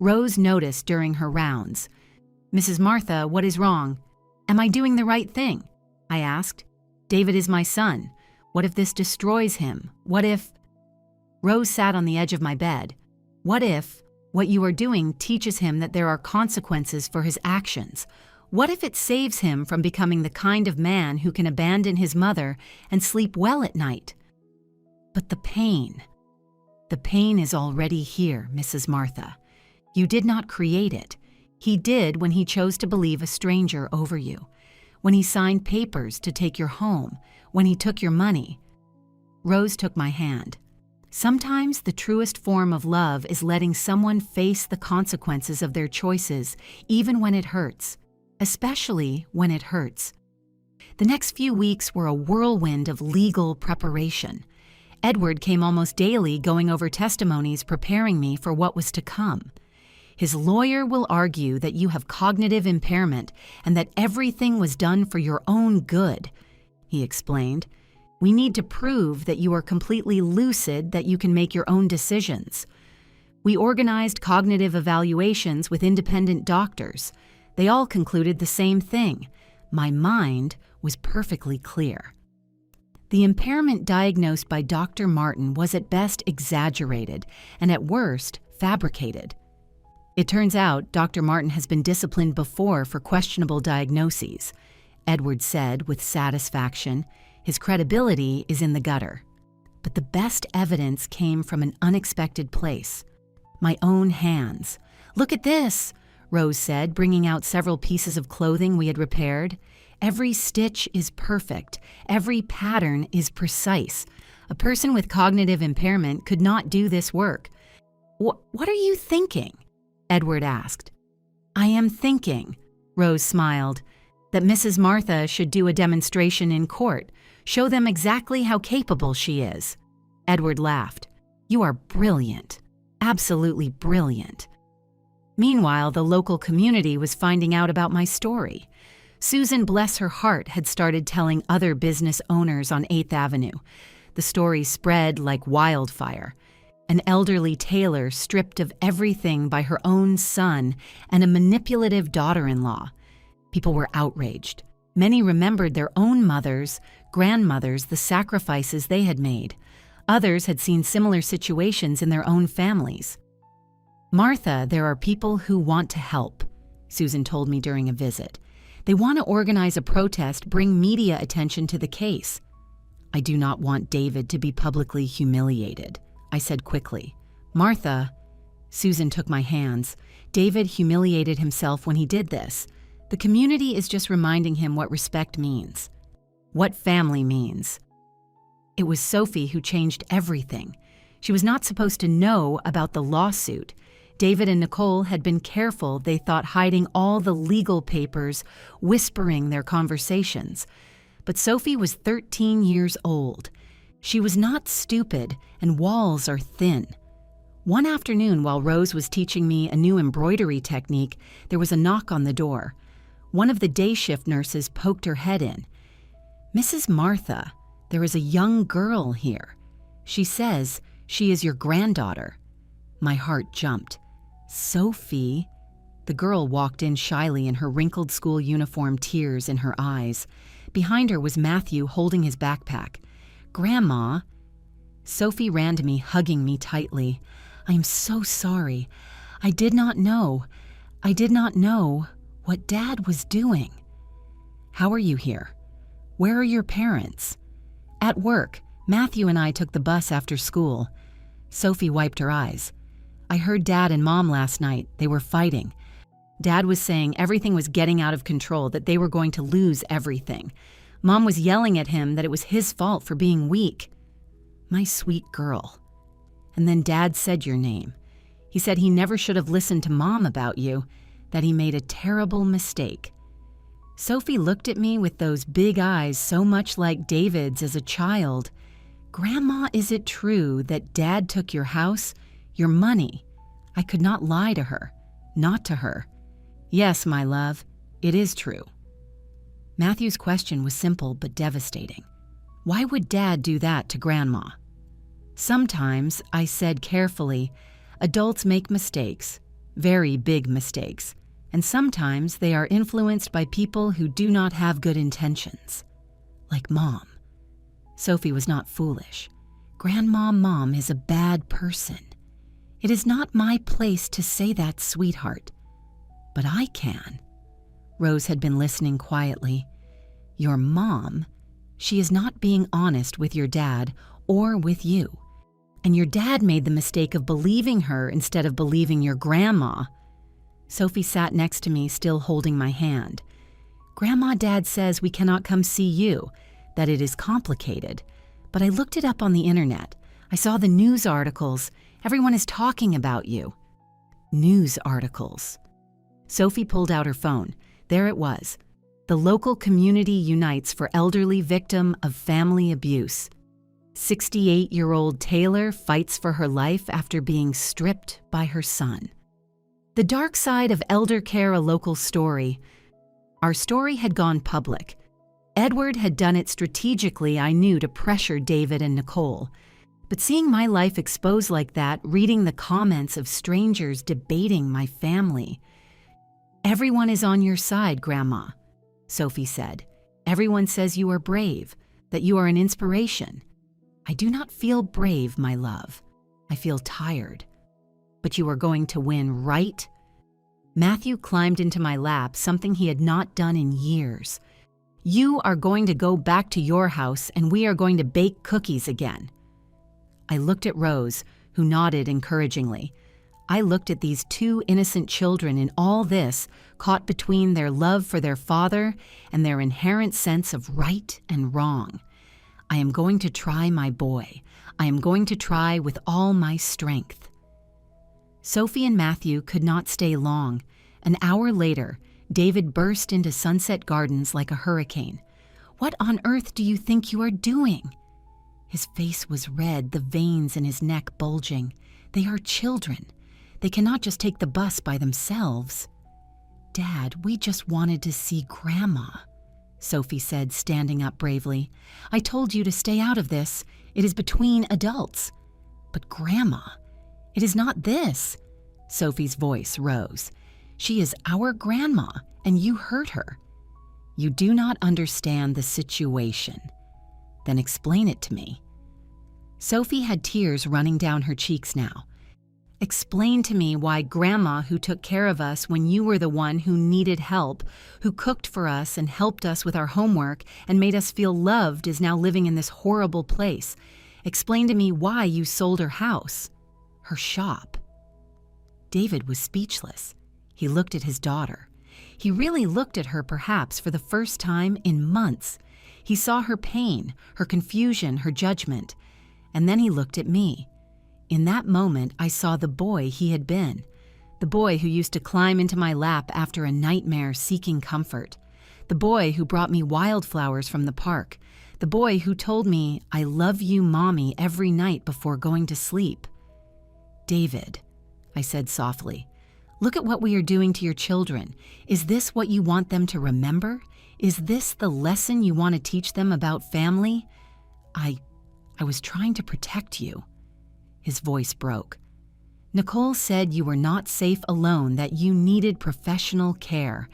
Rose noticed during her rounds. "Mrs. Martha, what is wrong? Am I doing the right thing?" I asked. "David is my son. What if this destroys him? What if—" Rose sat on the edge of my bed. "What if what you are doing teaches him that there are consequences for his actions? What if it saves him from becoming the kind of man who can abandon his mother and sleep well at night?" But the pain is already here, Mrs. Martha. You did not create it. He did when he chose to believe a stranger over you, when he signed papers to take your home, when he took your money. Rose took my hand. Sometimes the truest form of love is letting someone face the consequences of their choices, even when it hurts, especially when it hurts. The next few weeks were a whirlwind of legal preparation. Edward came almost daily going over testimonies, preparing me for what was to come. His lawyer will argue that you have cognitive impairment and that everything was done for your own good, he explained. We need to prove that you are completely lucid, that you can make your own decisions. We organized cognitive evaluations with independent doctors. They all concluded the same thing. My mind was perfectly clear. The impairment diagnosed by Dr. Martin was at best exaggerated and at worst fabricated. It turns out Dr. Martin has been disciplined before for questionable diagnoses, Edward said with satisfaction. His credibility is in the gutter. But the best evidence came from an unexpected place. My own hands. "Look at this," Rose said, bringing out several pieces of clothing we had repaired. "Every stitch is perfect. Every pattern is precise. A person with cognitive impairment could not do this work." What are you thinking?" Edward asked. "I am thinking," Rose smiled, "that Mrs. Martha should do a demonstration in court, show them exactly how capable she is." Edward laughed. "You are brilliant. Absolutely brilliant." Meanwhile, the local community was finding out about my story. Susan, bless her heart, had started telling other business owners on 8th Avenue. The story spread like wildfire. An elderly tailor stripped of everything by her own son and a manipulative daughter-in-law. People were outraged. Many remembered their own mothers, grandmothers, the sacrifices they had made. Others had seen similar situations in their own families. "Martha, there are people who want to help," Susan told me during a visit. "They want to organize a protest, bring media attention to the case." "I do not want David to be publicly humiliated," I said quickly. "Martha," Susan took my hands, "David humiliated himself when he did this. The community is just reminding him what respect means, what family means." It was Sophie who changed everything. She was not supposed to know about the lawsuit. David and Nicole had been careful, they thought, hiding all the legal papers, whispering their conversations. But Sophie was 13 years old. She was not stupid, and walls are thin. One afternoon, while Rose was teaching me a new embroidery technique, there was a knock on the door. One of the day shift nurses poked her head in. "Mrs. Martha, there is a young girl here. She says she is your granddaughter." My heart jumped. "Sophie?" The girl walked in shyly in her wrinkled school uniform, tears in her eyes. Behind her was Matthew holding his backpack. "Grandma." Sophie ran to me, hugging me tightly. "I am so sorry. I did not know what Dad was doing." "How are you here? Where are your parents?" "At work. Matthew and I took the bus after school." Sophie wiped her eyes. "I heard Dad and Mom last night. They were fighting. Dad was saying everything was getting out of control, that they were going to lose everything. Mom was yelling at him that it was his fault for being weak." "My sweet girl." "And then Dad said your name. He said he never should have listened to Mom about you, that he made a terrible mistake." Sophie looked at me with those big eyes so much like David's as a child. "Grandma, is it true that Dad took your house, your money?" I could not lie to her, not to her. "Yes, my love, it is true." Matthew's question was simple but devastating. Why would Dad do that to Grandma? "Sometimes," I said carefully, "adults make mistakes, very big mistakes, and sometimes they are influenced by people who do not have good intentions. Like Mom." Sophie was not foolish. "Grandma, Mom is a bad person. It is not my place to say that, sweetheart. But I can." Rose had been listening quietly. "Your mom, she is not being honest with your dad or with you. And your dad made the mistake of believing her instead of believing your grandma." Sophie sat next to me, still holding my hand. "Grandma, Dad says we cannot come see you, that it is complicated. But I looked it up on the internet. I saw the news articles. Everyone is talking about you." News articles. Sophie pulled out her phone. There it was. "The local community unites for elderly victim of family abuse. 68-year-old Taylor fights for her life after being stripped by her son." The dark side of elder care, a local story. Our story had gone public. Edward had done it strategically, I knew, to pressure David and Nicole. But seeing my life exposed like that, reading the comments of strangers debating my family. "Everyone is on your side, Grandma," Sophie said. "Everyone says you are brave, that you are an inspiration." "I do not feel brave, my love. I feel tired." "But you are going to win, right?" Matthew climbed into my lap, something he had not done in years. "You are going to go back to your house, and we are going to bake cookies again." I looked at Rose, who nodded encouragingly. I looked at these two innocent children in all this, caught between their love for their father and their inherent sense of right and wrong. I am going to try my boy. I am going to try with all my strength. Sophie and Matthew could not stay long. An hour later, David burst into Sunset Gardens like a hurricane. "What on earth do you think you are doing?" His face was red, the veins in his neck bulging. "They are children. They cannot just take the bus by themselves." "Dad, we just wanted to see Grandma," Sophie said, standing up bravely. "I told you to stay out of this. It is between adults." "But Grandma, it is not this." Sophie's voice rose. "She is our grandma, and you hurt her." "You do not understand the situation." "Then explain it to me." Sophie had tears running down her cheeks now. "Explain to me why Grandma, who took care of us when you were the one who needed help, who cooked for us and helped us with our homework and made us feel loved, is now living in this horrible place. Explain to me why you sold her house, her shop." David was speechless. He looked at his daughter. He really looked at her perhaps for the first time in months. He saw her pain, her confusion, her judgment. And then he looked at me. In that moment, I saw the boy he had been, the boy who used to climb into my lap after a nightmare seeking comfort, the boy who brought me wildflowers from the park, the boy who told me, "I love you, Mommy," every night before going to sleep. "David," I said softly, "look at what we are doing to your children. Is this what you want them to remember? Is this the lesson you want to teach them about family? I was trying to protect you." His voice broke. "Nicole said you were not safe alone, that you needed professional care.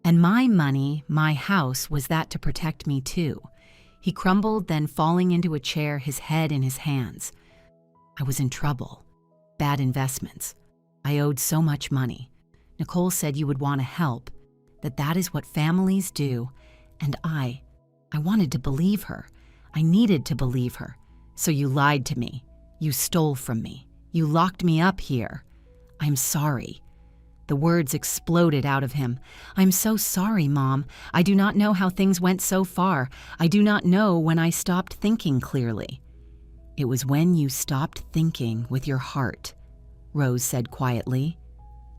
And my money, my house, was that to protect me too." He crumbled, then falling into a chair, his head in his hands. "I was in trouble. Bad investments. I owed so much money. Nicole said you would want to help, that is what families do. And I wanted to believe her. I needed to believe her. So you lied to me. You stole from me. You locked me up here. I'm sorry." The words exploded out of him. "I'm so sorry, Mom. I do not know how things went so far. I do not know when I stopped thinking clearly." "It was when you stopped thinking with your heart," Rose said quietly.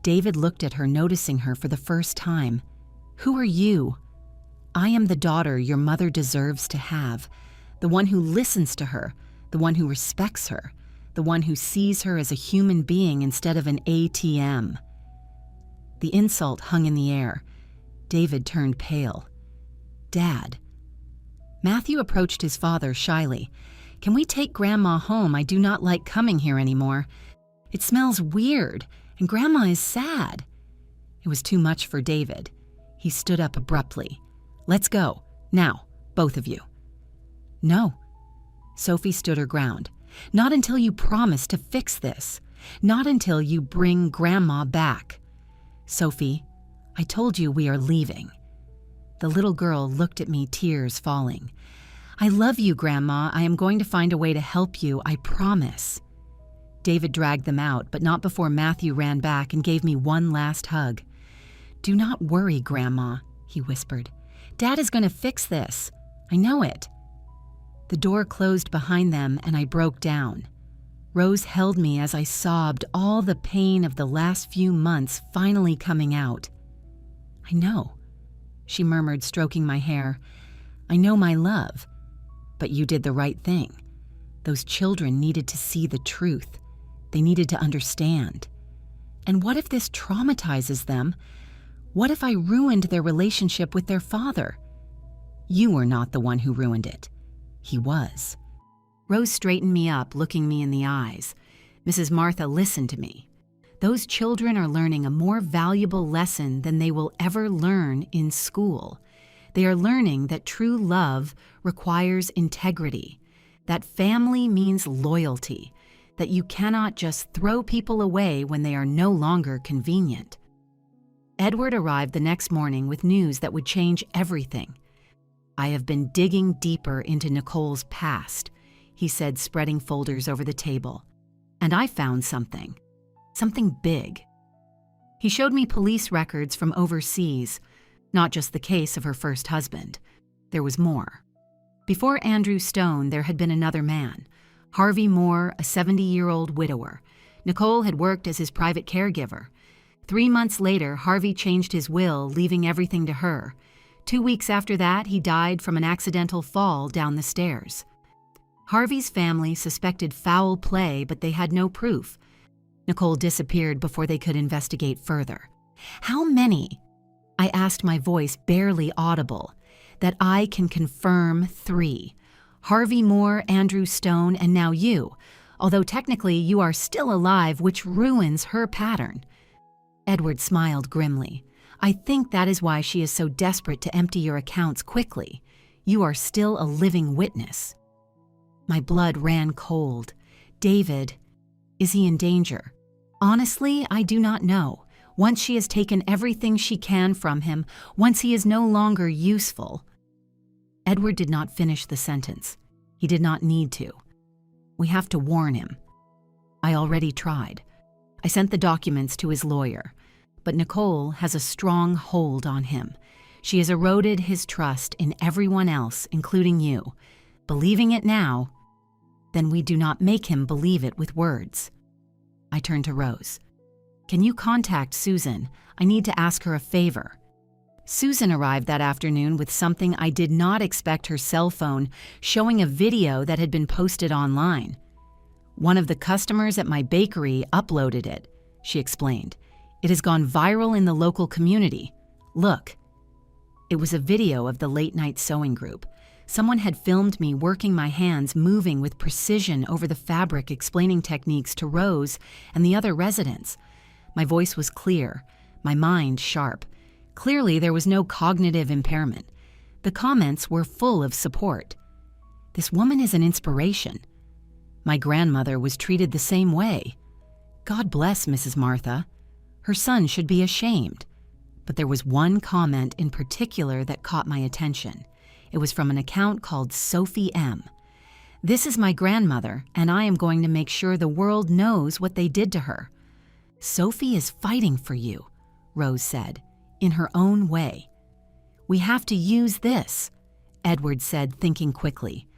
David looked at her, noticing her for the first time. "Who are you?" "I am the daughter your mother deserves to have, the one who listens to her, the one who respects her, the one who sees her as a human being instead of an ATM." The insult hung in the air. David turned pale. "Dad." Matthew approached his father shyly. "Can we take Grandma home? I do not like coming here anymore. It smells weird, and Grandma is sad." It was too much for David. He stood up abruptly. "Let's go. Now, both of you." "No." Sophie stood her ground. "Not until you promise to fix this. Not until you bring Grandma back." "Sophie, I told you we are leaving." The little girl looked at me, tears falling. "I love you, Grandma. I am going to find a way to help you, I promise." David dragged them out, but not before Matthew ran back and gave me one last hug. "Do not worry, Grandma," he whispered. "Dad is going to fix this. I know it." The door closed behind them and I broke down. Rose held me as I sobbed, all the pain of the last few months finally coming out. "I know," she murmured, stroking my hair. "I know, my love. But you did the right thing. Those children needed to see the truth. They needed to understand. And what if this traumatizes them? What if I ruined their relationship with their father? You were not the one who ruined it. He was." Rose straightened me up, looking me in the eyes. "Mrs. Martha, listen to me. Those children are learning a more valuable lesson than they will ever learn in school. They are learning that true love requires integrity, that family means loyalty, that you cannot just throw people away when they are no longer convenient." Edward arrived the next morning with news that would change everything. "I have been digging deeper into Nicole's past," he said, spreading folders over the table. "And I found something. something big. He showed me police records from overseas, not just the case of her first husband. There was more. Before Andrew Stone, there had been another man, Harvey Moore, a 70-year-old widower. Nicole had worked as his private caregiver. 3 months later, Harvey changed his will, leaving everything to her. 2 weeks after that, he died from an accidental fall down the stairs. Harvey's family suspected foul play, but they had no proof. Nicole disappeared before they could investigate further. How many? I asked, my voice barely audible. That I can confirm 3. Harvey Moore, Andrew Stone, and now you. Although technically you are still alive, which ruins her pattern. Edward smiled grimly. I think that is why she is so desperate to empty your accounts quickly. You are still a living witness. My blood ran cold. David, is he in danger? Honestly, I do not know. Once she has taken everything she can from him, once he is no longer useful. Edward did not finish the sentence. He did not need to. We have to warn him. I already tried. I sent the documents to his lawyer. But Nicole has a strong hold on him. She has eroded his trust in everyone else, including you. Believing it now, then we do not make him believe it with words. I turned to Rose. Can you contact Susan? I need to ask her a favor. Susan arrived that afternoon with something I did not expect, her cell phone showing a video that had been posted online. One of the customers at my bakery uploaded it, she explained. It has gone viral in the local community. Look. It was a video of the late-night sewing group. Someone had filmed me working my hands, moving with precision over the fabric, explaining techniques to Rose and the other residents. My voice was clear, my mind sharp. Clearly, there was no cognitive impairment. The comments were full of support. This woman is an inspiration. My grandmother was treated the same way. God bless Mrs. Martha. Her son should be ashamed. But there was one comment in particular that caught my attention. It was from an account called Sophie M. This is my grandmother, and I am going to make sure the world knows what they did to her. Sophie is fighting for you, Rose said, in her own way. We have to use this, Edward said, thinking quickly.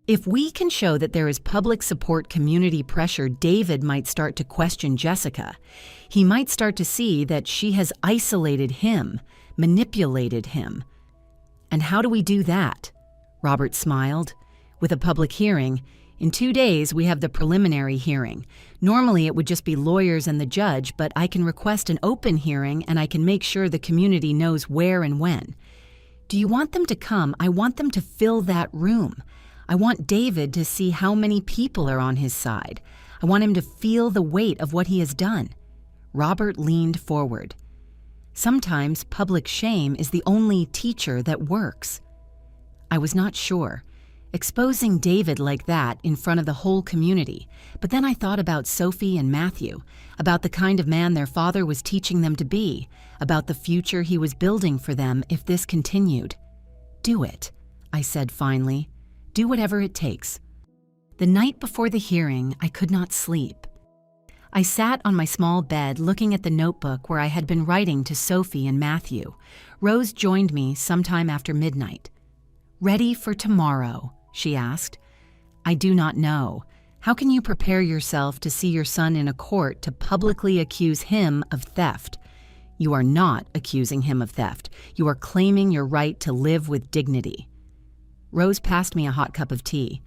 If we can show that there is public support, community pressure, David might start to question Jessica. He might start to see that she has isolated him, manipulated him. And how do we do that? Robert smiled. With a public hearing, in 2 days we have the preliminary hearing. Normally it would just be lawyers and the judge, but I can request an open hearing and I can make sure the community knows where and when. Do you want them to come? I want them to fill that room. I want David to see how many people are on his side. I want him to feel the weight of what he has done. Robert leaned forward. Sometimes public shame is the only teacher that works. I was not sure. Exposing David like that in front of the whole community. But then I thought about Sophie and Matthew, about the kind of man their father was teaching them to be, about the future he was building for them if this continued. Do it, I said finally. Do whatever it takes. The night before the hearing, I could not sleep. I sat on my small bed looking at the notebook where I had been writing to Sophie and Matthew. Rose joined me sometime after midnight. Ready for tomorrow? She asked. I do not know. How can you prepare yourself to see your son in a court to publicly accuse him of theft? You are not accusing him of theft. You are claiming your right to live with dignity. Rose passed me a hot cup of tea.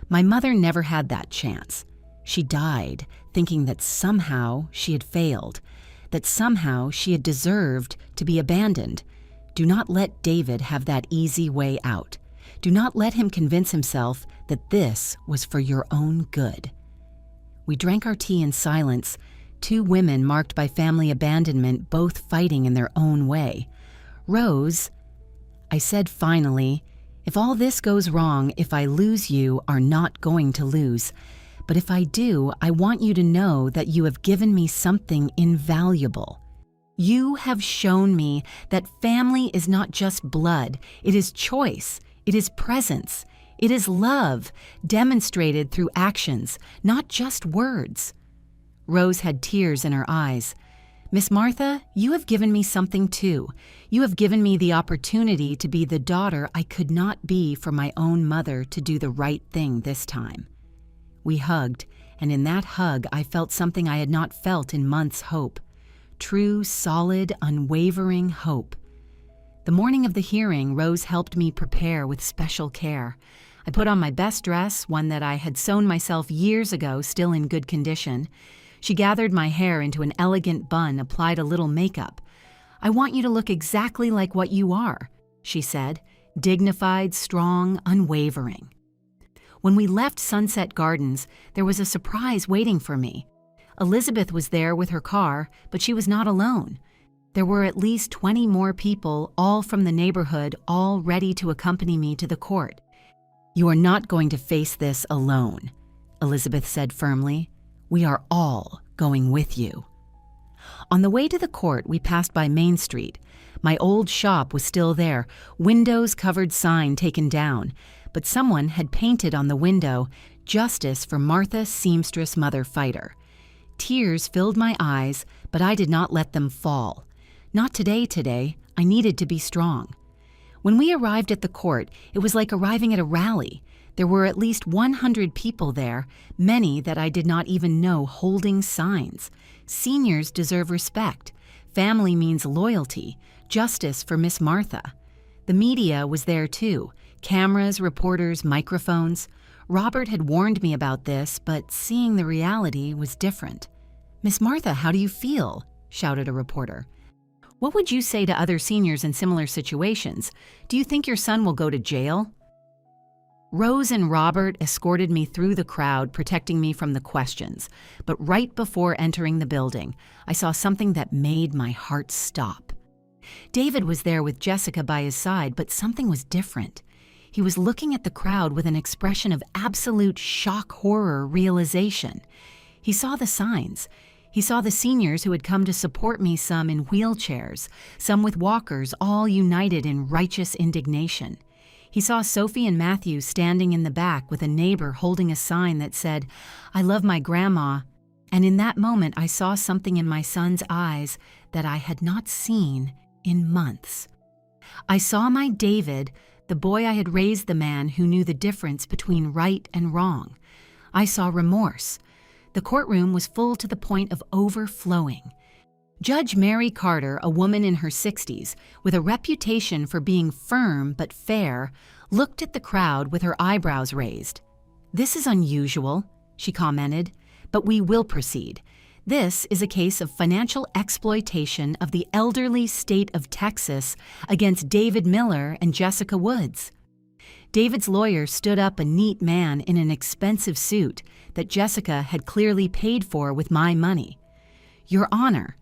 My mother never had that chance. She died thinking that somehow she had failed, that somehow she had deserved to be abandoned. Do not let David have that easy way out. Do not let him convince himself that this was for your own good. We drank our tea in silence, 2 women marked by family abandonment, both fighting in their own way. Rose, I said finally, if all this goes wrong, if I lose, you are not going to lose. But if I do, I want you to know that you have given me something invaluable. You have shown me that family is not just blood, it is choice, it is presence, it is love, demonstrated through actions, not just words. Rose had tears in her eyes. "Miss Martha, you have given me something too. You have given me the opportunity to be the daughter I could not be for my own mother, to do the right thing this time." We hugged, and in that hug I felt something I had not felt in months: hope. True, solid, unwavering hope. The morning of the hearing, Rose helped me prepare with special care. I put on my best dress, one that I had sewn myself years ago, still in good condition. She gathered my hair into an elegant bun, applied a little makeup. "I want you to look exactly like what you are," she said, dignified, strong, unwavering. When we left Sunset Gardens, there was a surprise waiting for me. Elizabeth was there with her car, but she was not alone. There were at least 20 more people, all from the neighborhood, all ready to accompany me to the court. "You are not going to face this alone," Elizabeth said firmly. "We are all going with you." On the way to the court, we passed by Main Street. My old shop was still there, windows-covered sign taken down, but someone had painted on the window, "Justice for Martha Seamstress Mother Fighter." Tears filled my eyes, but I did not let them fall. Not today. I needed to be strong. When we arrived at the court, it was like arriving at a rally. There were at least 100 people there, many that I did not even know, holding signs. Seniors deserve respect. Family means loyalty. Justice for Miss Martha. The media was there too. Cameras, reporters, microphones. Robert had warned me about this, but seeing the reality was different. "Miss Martha, how do you feel?" shouted a reporter. "What would you say to other seniors in similar situations? Do you think your son will go to jail?" Rose and Robert escorted me through the crowd, protecting me from the questions. But right before entering the building, I saw something that made my heart stop. David was there with Jessica by his side, but something was different. He was looking at the crowd with an expression of absolute shock, horror, realization. He saw the signs. He saw the seniors who had come to support me, some in wheelchairs, some with walkers, all united in righteous indignation. He saw Sophie and Matthew standing in the back with a neighbor holding a sign that said, "I love my grandma." And in that moment, I saw something in my son's eyes that I had not seen in months. I saw my David, the boy I had raised, the man who knew the difference between right and wrong. I saw remorse. The courtroom was full to the point of overflowing. Judge Mary Carter, a woman in her 60s, with a reputation for being firm but fair, looked at the crowd with her eyebrows raised. "This is unusual," she commented, "but we will proceed. This is a case of financial exploitation of the elderly state of Texas against David Miller and Jessica Woods." David's lawyer stood up, a neat man in an expensive suit that Jessica had clearly paid for with my money. "Your Honor,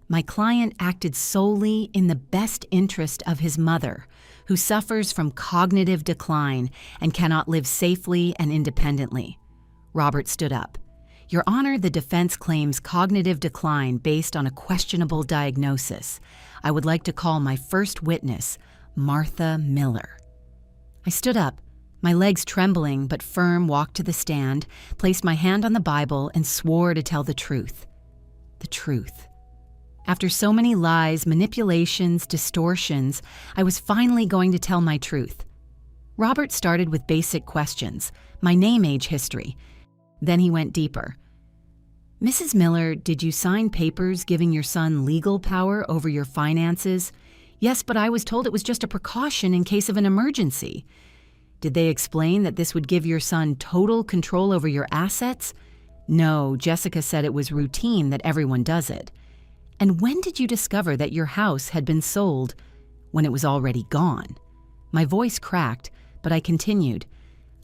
my client acted solely in the best interest of his mother, who suffers from cognitive decline and cannot live safely and independently." Robert stood up. "Your Honor, the defense claims cognitive decline based on a questionable diagnosis. I would like to call my first witness, Martha Miller." I stood up, my legs trembling but firm, walked to the stand, placed my hand on the Bible, and swore to tell the truth. The truth. After so many lies, manipulations, distortions, I was finally going to tell my truth. Robert started with basic questions, my name, age, history. Then he went deeper. "Mrs. Miller, did you sign papers giving your son legal power over your finances?" "Yes, but I was told it was just a precaution in case of an emergency." "Did they explain that this would give your son total control over your assets?" "No, Jessica said it was routine that everyone does it." "And when did you discover that your house had been sold?" "When it was already gone." My voice cracked, but I continued.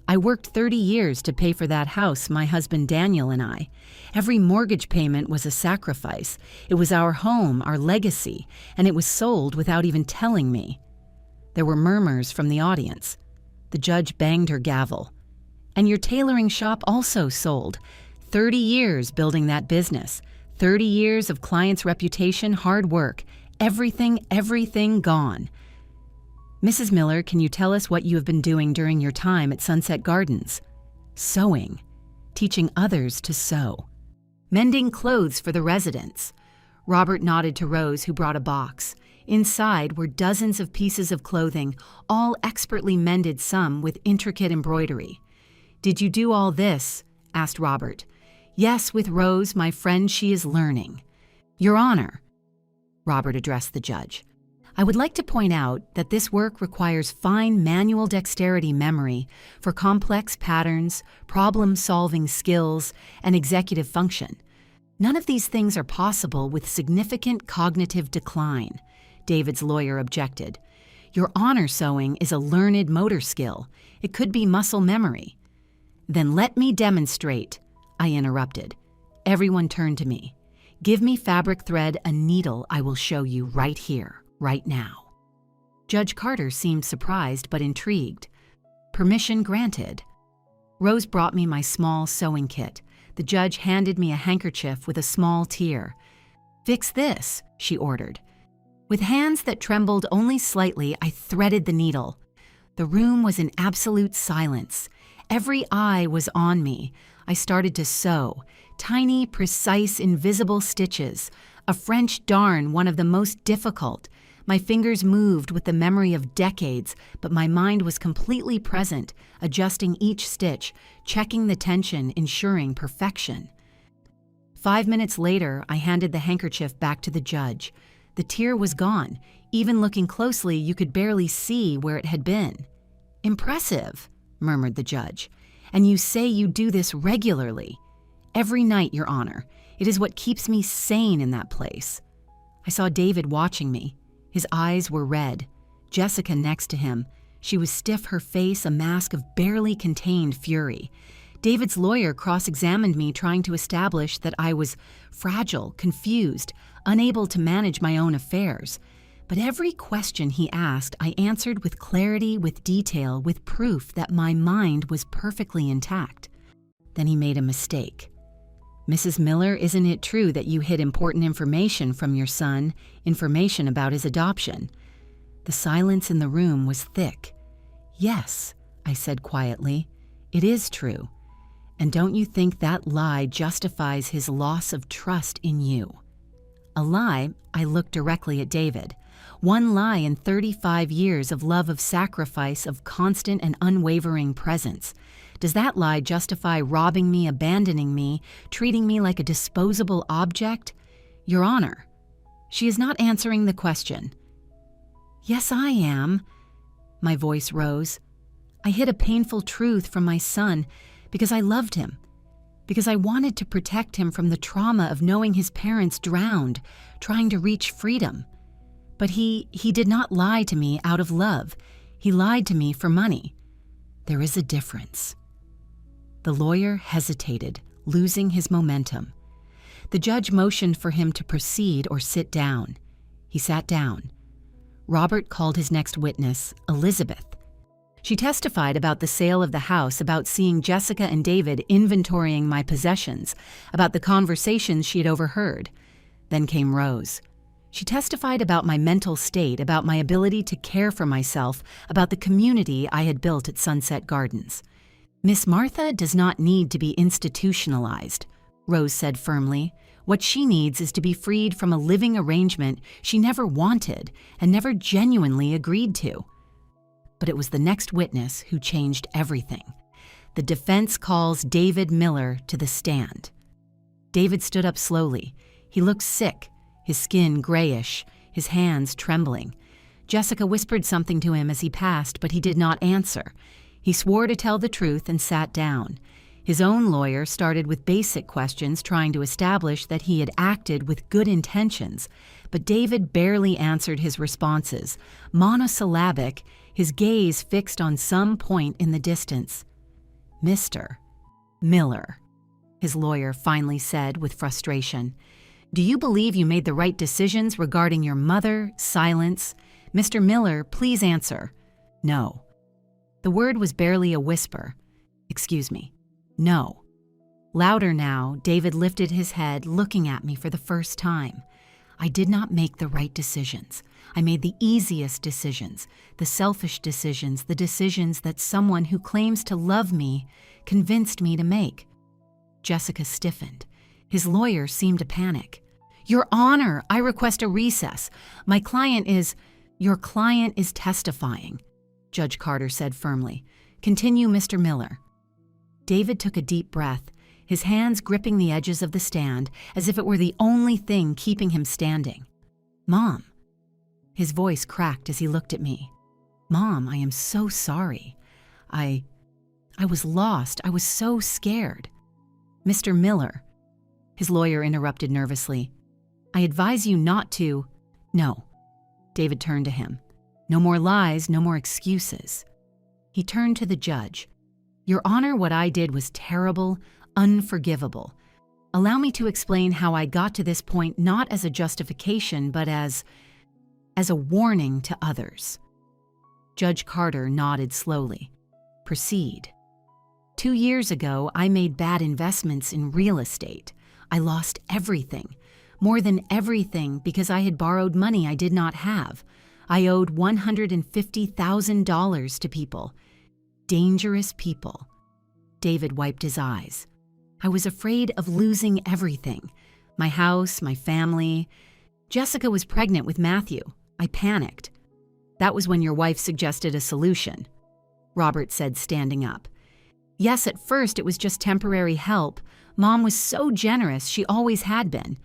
"I worked 30 years to pay for that house, my husband Daniel and I. Every mortgage payment was a sacrifice. It was our home, our legacy, and it was sold without even telling me." There were murmurs from the audience. The judge banged her gavel. "And your tailoring shop also sold. 30 years building that business. 30 years of clients' reputation, hard work. Everything gone. Mrs. Miller, can you tell us what you have been doing during your time at Sunset Gardens?" "Sewing. Teaching others to sew." Mending clothes for the residents. Robert nodded to Rose, who brought a box. Inside were dozens of pieces of clothing, all expertly mended, some with intricate embroidery. "Did you do all this?" asked Robert. "Yes, with Rose, my friend, she is learning." "Your Honor," Robert addressed the judge, "I would like to point out that this work requires fine manual dexterity memory for complex patterns, problem-solving skills, and executive function. None of these things are possible with significant cognitive decline," David's lawyer objected. "Your honor sewing is a learned motor skill. It could be muscle memory." "Then let me demonstrate," I interrupted. Everyone turned to me. "Give me fabric thread, a needle. I will show you right here, right now." Judge Carter seemed surprised but intrigued. Permission granted. Rose brought me my small sewing kit. The judge handed me a handkerchief with a small tear. "Fix this," she ordered. With hands that trembled only slightly, I threaded the needle. The room was in absolute silence. Every eye was on me. I started to sew. Tiny, precise, invisible stitches. A French darn, one of the most difficult. My fingers moved with the memory of decades, but my mind was completely present, adjusting each stitch, checking the tension, ensuring perfection. 5 minutes later, I handed the handkerchief back to the judge. The tear was gone. Even looking closely, you could barely see where it had been. "Impressive," murmured the judge. "And you say you do this regularly?" "Every night, Your Honor. It is what keeps me sane in that place." I saw David watching me. His eyes were red. Jessica next to him. She was stiff, her face a mask of barely contained fury. David's lawyer cross-examined me, trying to establish that I was fragile, confused, unable to manage my own affairs. But every question he asked, I answered with clarity, with detail, with proof that my mind was perfectly intact. Then he made a mistake. "Mrs. Miller, isn't it true that you hid important information from your son, information about his adoption?" The silence in the room was thick. "Yes," I said quietly, "it is true. And don't you think that lie justifies his loss of trust in you?" "A lie?" I looked directly at David. "One lie in 35 years of love, of sacrifice, of constant and unwavering presence. Does that lie justify robbing me, abandoning me, treating me like a disposable object?" "Your Honor." "She is not answering the question." "Yes, I am." My voice rose. "I hid a painful truth from my son because I loved him, because I wanted to protect him from the trauma of knowing his parents drowned, trying to reach freedom. But he did not lie to me out of love. He lied to me for money. There is a difference." The lawyer hesitated, losing his momentum. The judge motioned for him to proceed or sit down. He sat down. Robert called his next witness, Elizabeth. She testified about the sale of the house, about seeing Jessica and David inventorying my possessions, about the conversations she had overheard. Then came Rose. She testified about my mental state, about my ability to care for myself, about the community I had built at Sunset Gardens. "Miss Martha does not need to be institutionalized," Rose said firmly. "What she needs is to be freed from a living arrangement she never wanted and never genuinely agreed to." But it was the next witness who changed everything. The defense calls David Miller to the stand. David stood up slowly. He looked sick, his skin grayish, his hands trembling. Jessica whispered something to him as he passed, but he did not answer. He swore to tell the truth and sat down. His own lawyer started with basic questions, trying to establish that he had acted with good intentions, but David barely answered his responses. Monosyllabic, his gaze fixed on some point in the distance. "Mr. Miller," his lawyer finally said with frustration, "do you believe you made the right decisions regarding your mother?" Silence. "Mr. Miller, please answer." "No." The word was barely a whisper. "Excuse me. No." Louder now, David lifted his head, looking at me for the first time. "I did not make the right decisions. I made the easiest decisions, the selfish decisions, the decisions that someone who claims to love me convinced me to make." Jessica stiffened. His lawyer seemed to panic. "Your Honor, I request a recess. Your client is testifying," Judge Carter said firmly. "Continue, Mr. Miller." David took a deep breath, his hands gripping the edges of the stand as if it were the only thing keeping him standing. "Mom." His voice cracked as he looked at me. "Mom, I am so sorry. I was lost. I was so scared." "Mr. Miller," his lawyer interrupted nervously. "I advise you not to—" "No." David turned to him. "No more lies, no more excuses." He turned to the judge. "Your Honor, what I did was terrible, unforgivable. Allow me to explain how I got to this point not as a justification, but as a warning to others." Judge Carter nodded slowly. "Proceed." 2 years ago, I made bad investments in real estate. I lost everything, more than everything, because I had borrowed money I did not have. I owed $150,000 to people. Dangerous people. David wiped his eyes. I was afraid of losing everything. My house, my family. Jessica was pregnant with Matthew. I panicked. That was when your wife suggested a solution, Robert said, standing up. Yes, at first it was just temporary help. Mom was so generous, she always had been.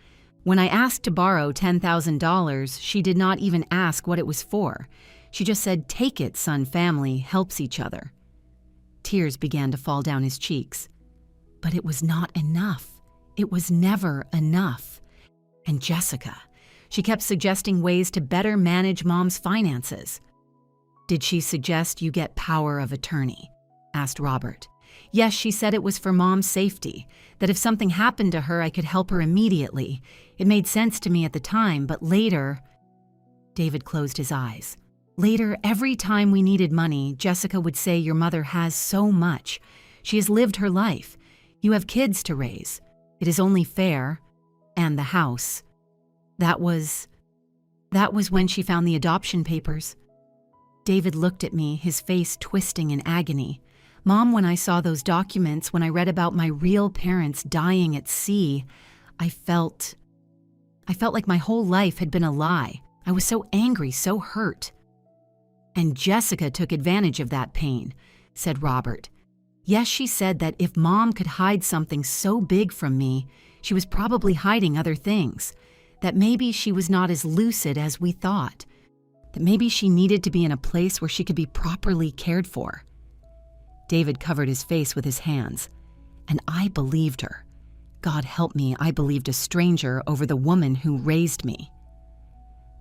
When I asked to borrow $10,000, she did not even ask what it was for. She just said, "Take it, son, family helps each other." Tears began to fall down his cheeks. But it was not enough. It was never enough. And Jessica, she kept suggesting ways to better manage Mom's finances. "Did she suggest you get power of attorney?" asked Robert. "Yes, she said it was for Mom's safety, that if something happened to her, I could help her immediately. It made sense to me at the time, but later—" David closed his eyes. "Later, every time we needed money, Jessica would say, 'Your mother has so much. She has lived her life. You have kids to raise. It is only fair. And the house.' That was when she found the adoption papers." David looked at me, his face twisting in agony. "Mom, when I saw those documents, when I read about my real parents dying at sea, I felt like my whole life had been a lie. I was so angry, so hurt." "And Jessica took advantage of that pain," said Robert. "Yes, she said that if Mom could hide something so big from me, she was probably hiding other things. That maybe she was not as lucid as we thought. That maybe she needed to be in a place where she could be properly cared for." David covered his face with his hands. And I believed her. God help me, I believed a stranger over the woman who raised me.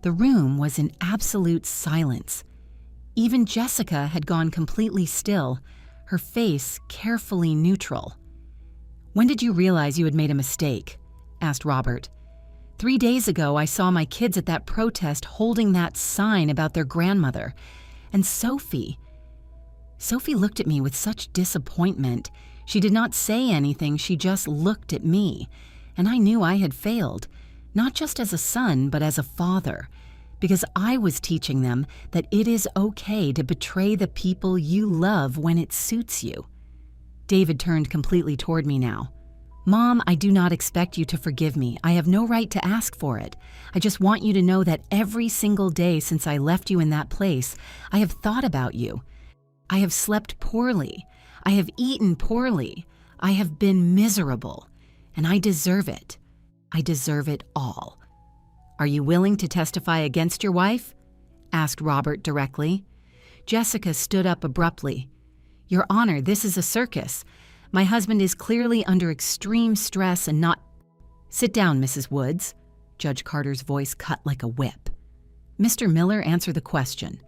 The room was in absolute silence. Even Jessica had gone completely still, her face carefully neutral. "When did you realize you had made a mistake?" asked Robert. 3 days ago, I saw my kids at that protest holding that sign about their grandmother. And Sophie looked at me with such disappointment. She did not say anything, she just looked at me. And I knew I had failed, not just as a son, but as a father. Because I was teaching them that it is okay to betray the people you love when it suits you. David turned completely toward me now. "Mom, I do not expect you to forgive me. I have no right to ask for it. I just want you to know that every single day since I left you in that place, I have thought about you. I have slept poorly. I have eaten poorly. I have been miserable. And I deserve it. I deserve it all." "Are you willing to testify against your wife?" asked Robert directly. Jessica stood up abruptly. "Your Honor, this is a circus. My husband is clearly under extreme stress and not—" "Sit down, Mrs. Woods." Judge Carter's voice cut like a whip. "Mr. Miller, answer the question."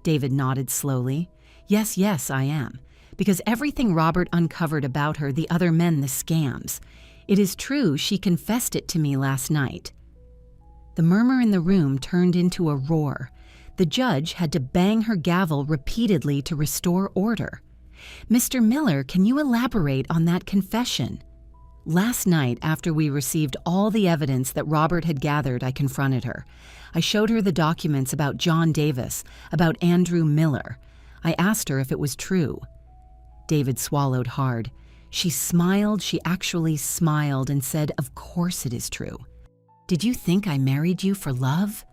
David nodded slowly. Yes, I am. Because everything Robert uncovered about her, the other men, the scams. It is true, she confessed it to me last night." The murmur in the room turned into a roar. The judge had to bang her gavel repeatedly to restore order. "Mr. Miller, can you elaborate on that confession?" Last night, after we received all the evidence that Robert had gathered, I confronted her. I showed her the documents about John Davis, about Andrew Miller. I asked her if it was true. David swallowed hard. She actually smiled and said, "Of course it is true. Did you think I married you for love?"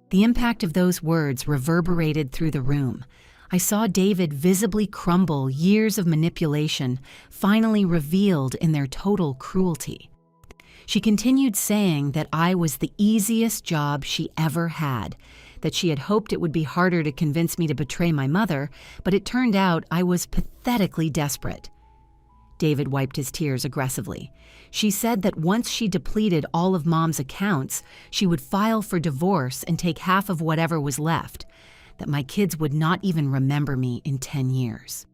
The impact of those words reverberated through the room. I saw David visibly crumble, years of manipulation finally revealed in their total cruelty. She continued saying that I was the easiest job she ever had, that she had hoped it would be harder to convince me to betray my mother, but it turned out I was pathetically desperate. David wiped his tears aggressively. She said that once she depleted all of Mom's accounts, she would file for divorce and take half of whatever was left, that my kids would not even remember me in 10 years.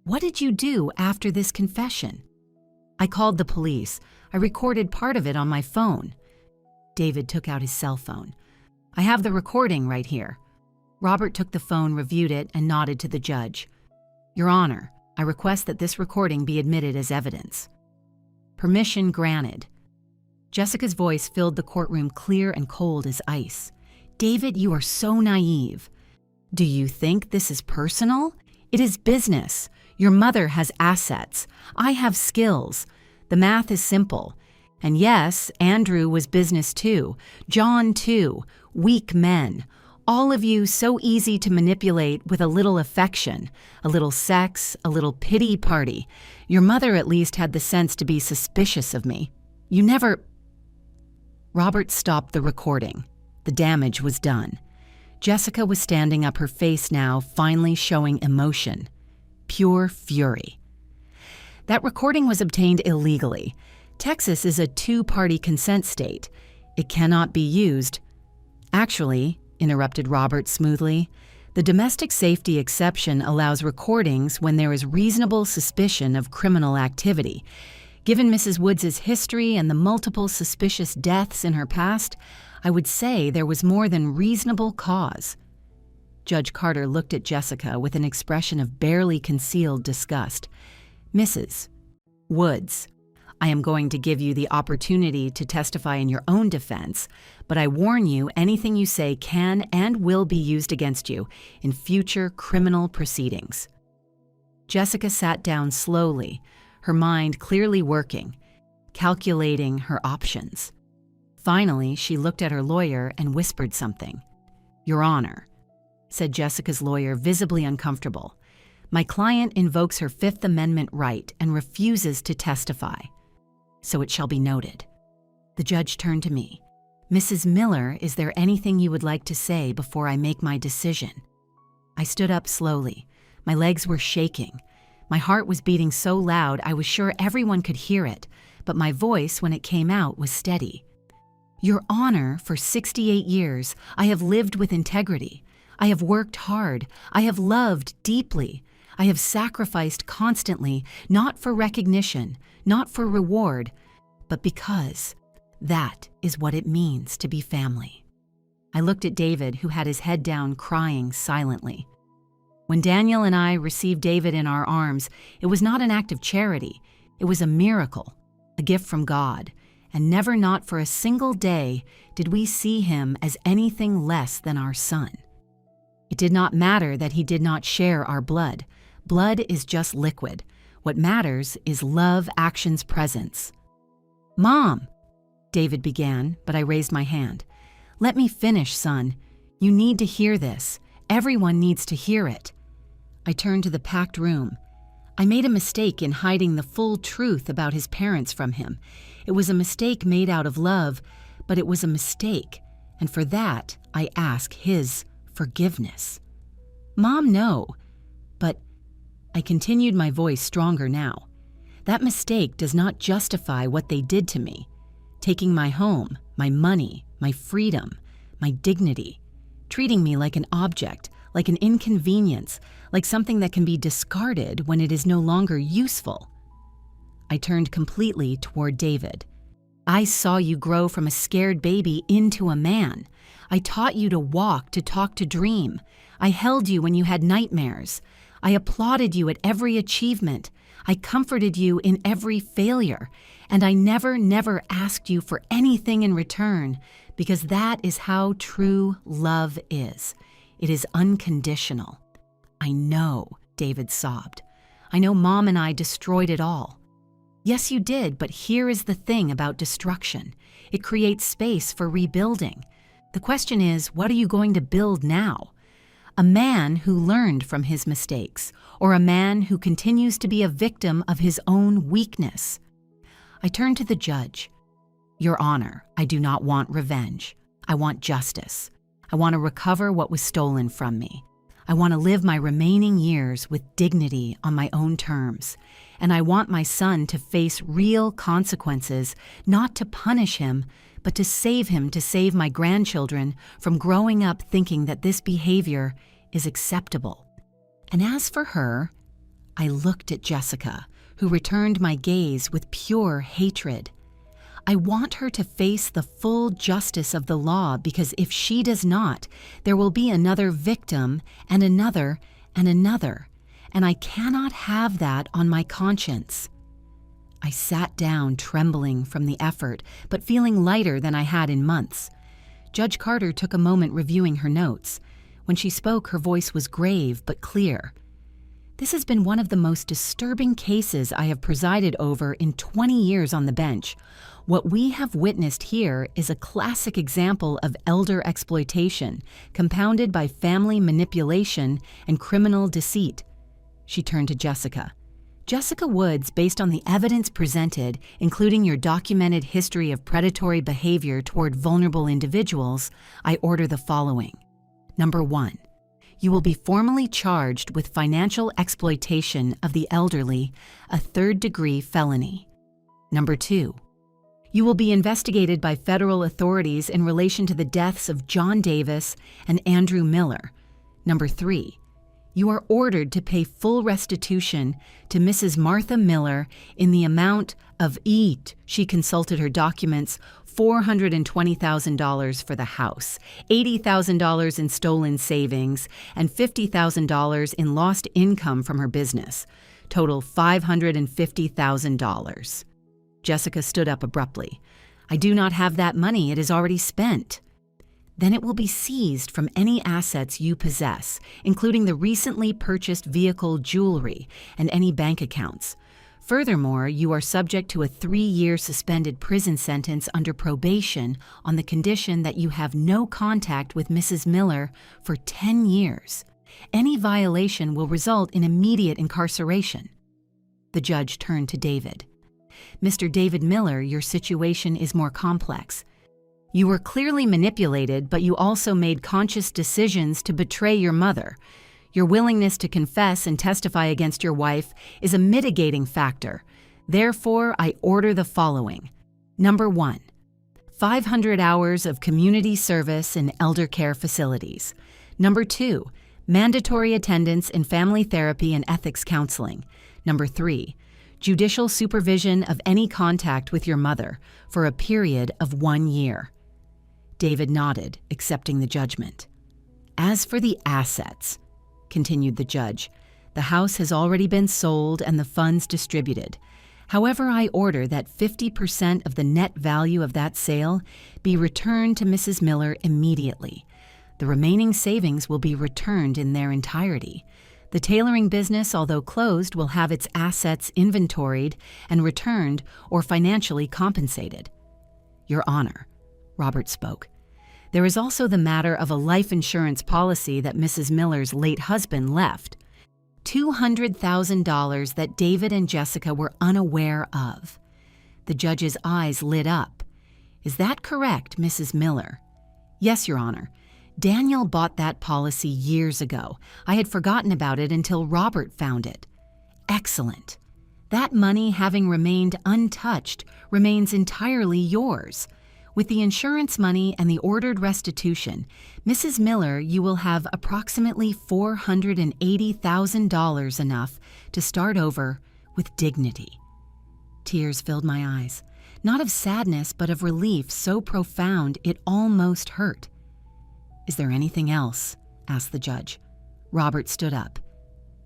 What did you do after this confession? I called the police. I recorded part of it on my phone. David took out his cell phone. I have the recording right here. Robert took the phone, reviewed it, and nodded to the judge. Your Honor, I request that this recording be admitted as evidence. Permission granted. Jessica's voice filled the courtroom clear and cold as ice. David, you are so naive. Do you think this is personal? It is business. Your mother has assets. I have skills. The math is simple. And yes, Andrew was business too. John too. Weak men. All of you so easy to manipulate with a little affection, a little sex, a little pity party. Your mother at least had the sense to be suspicious of me. You never... Robert stopped the recording. The damage was done. Jessica was standing up, her face now finally showing emotion. Pure fury. That recording was obtained illegally. Texas is a two-party consent state. It cannot be used. Actually, interrupted Robert smoothly, the domestic safety exception allows recordings when there is reasonable suspicion of criminal activity. Given Mrs. Woods' history and the multiple suspicious deaths in her past, I would say there was more than reasonable cause. Judge Carter looked at Jessica with an expression of barely concealed disgust. Mrs. Woods, I am going to give you the opportunity to testify in your own defense, but I warn you anything you say can and will be used against you in future criminal proceedings. Jessica sat down slowly, her mind clearly working, calculating her options. Finally, she looked at her lawyer and whispered something. Your Honor, said Jessica's lawyer, visibly uncomfortable. My client invokes her Fifth Amendment right and refuses to testify. So it shall be noted. The judge turned to me. Mrs. Miller, is there anything you would like to say before I make my decision? I stood up slowly. My legs were shaking. My heart was beating so loud I was sure everyone could hear it, but my voice, when it came out, was steady. Your Honor, for 68 years, I have lived with integrity. I have worked hard. I have loved deeply. I have sacrificed constantly, not for recognition, not for reward, but because that is what it means to be family. I looked at David, who had his head down, crying silently. When Daniel and I received David in our arms, it was not an act of charity. It was a miracle, a gift from God, and never, not for a single day, did we see him as anything less than our son. It did not matter that he did not share our blood. Blood is just liquid. What matters is love, actions, presence. Mom, David began, but I raised my hand. Let me finish, son. You need to hear this. Everyone needs to hear it. I turned to the packed room. I made a mistake in hiding the full truth about his parents from him. It was a mistake made out of love, but it was a mistake, and for that I ask his forgiveness. Mom, no, but I continued, my voice stronger now. That mistake does not justify what they did to me. Taking my home, my money, my freedom, my dignity, treating me like an object, like an inconvenience, like something that can be discarded when it is no longer useful. I turned completely toward David. I saw you grow from a scared baby into a man. I taught you to walk, to talk, to dream. I held you when you had nightmares. I applauded you at every achievement. I comforted you in every failure. And I never asked you for anything in return, because that is how true love is. It is unconditional. I know, David sobbed. I know Mom and I destroyed it all. Yes, you did, but here is the thing about destruction. It creates space for rebuilding. The question is, what are you going to build now? A man who learned from his mistakes, or a man who continues to be a victim of his own weakness? I turned to the judge. Your Honor, I do not want revenge. I want justice. I want to recover what was stolen from me. I want to live my remaining years with dignity on my own terms. And I want my son to face real consequences, not to punish him, but to save my grandchildren from growing up thinking that this behavior is acceptable. And as for her, I looked at Jessica, who returned my gaze with pure hatred. I want her to face the full justice of the law, because if she does not, there will be another victim and another and another, and I cannot have that on my conscience. I sat down, trembling from the effort, but feeling lighter than I had in months. Judge Carter took a moment reviewing her notes. When she spoke, her voice was grave but clear. This has been one of the most disturbing cases I have presided over in 20 years on the bench. What we have witnessed here is a classic example of elder exploitation, compounded by family manipulation and criminal deceit. She turned to Jessica. Jessica Woods, based on the evidence presented, including your documented history of predatory behavior toward vulnerable individuals, I order the following. Number 1. You will be formally charged with financial exploitation of the elderly, a third-degree felony. Number 2. You will be investigated by federal authorities in relation to the deaths of John Davis and Andrew Miller. Number 3. You are ordered to pay full restitution to Mrs. Martha Miller in the amount of she consulted her documents, $420,000 for the house, $80,000 in stolen savings, and $50,000 in lost income from her business. Total $550,000. Jessica stood up abruptly. I do not have that money. It is already spent. Then it will be seized from any assets you possess, including the recently purchased vehicle, jewelry, and any bank accounts. Furthermore, you are subject to a 3-year suspended prison sentence under probation on the condition that you have no contact with Mrs. Miller for 10 years. Any violation will result in immediate incarceration. The judge turned to David. Mr. David Miller, your situation is more complex. You were clearly manipulated, but you also made conscious decisions to betray your mother. Your willingness to confess and testify against your wife is a mitigating factor. Therefore, I order the following. Number 1, 500 hours of community service in elder care facilities. Number 2, mandatory attendance in family therapy and ethics counseling. Number 3, judicial supervision of any contact with your mother for a period of 1 year. David nodded, accepting the judgment. As for the assets, continued the judge, the house has already been sold and the funds distributed. However, I order that 50% of the net value of that sale be returned to Mrs. Miller immediately. The remaining savings will be returned in their entirety. The tailoring business, although closed, will have its assets inventoried and returned or financially compensated. Your Honor, Robert spoke. There is also the matter of a life insurance policy that Mrs. Miller's late husband left. $200,000 that David and Jessica were unaware of. The judge's eyes lit up. Is that correct, Mrs. Miller? Yes, Your Honor. Daniel bought that policy years ago. I had forgotten about it until Robert found it. Excellent. That money, having remained untouched, remains entirely yours. With the insurance money and the ordered restitution, Mrs. Miller, you will have approximately $480,000 enough to start over with dignity. Tears filled my eyes, not of sadness but of relief so profound it almost hurt. Is there anything else? Asked the judge. Robert stood up.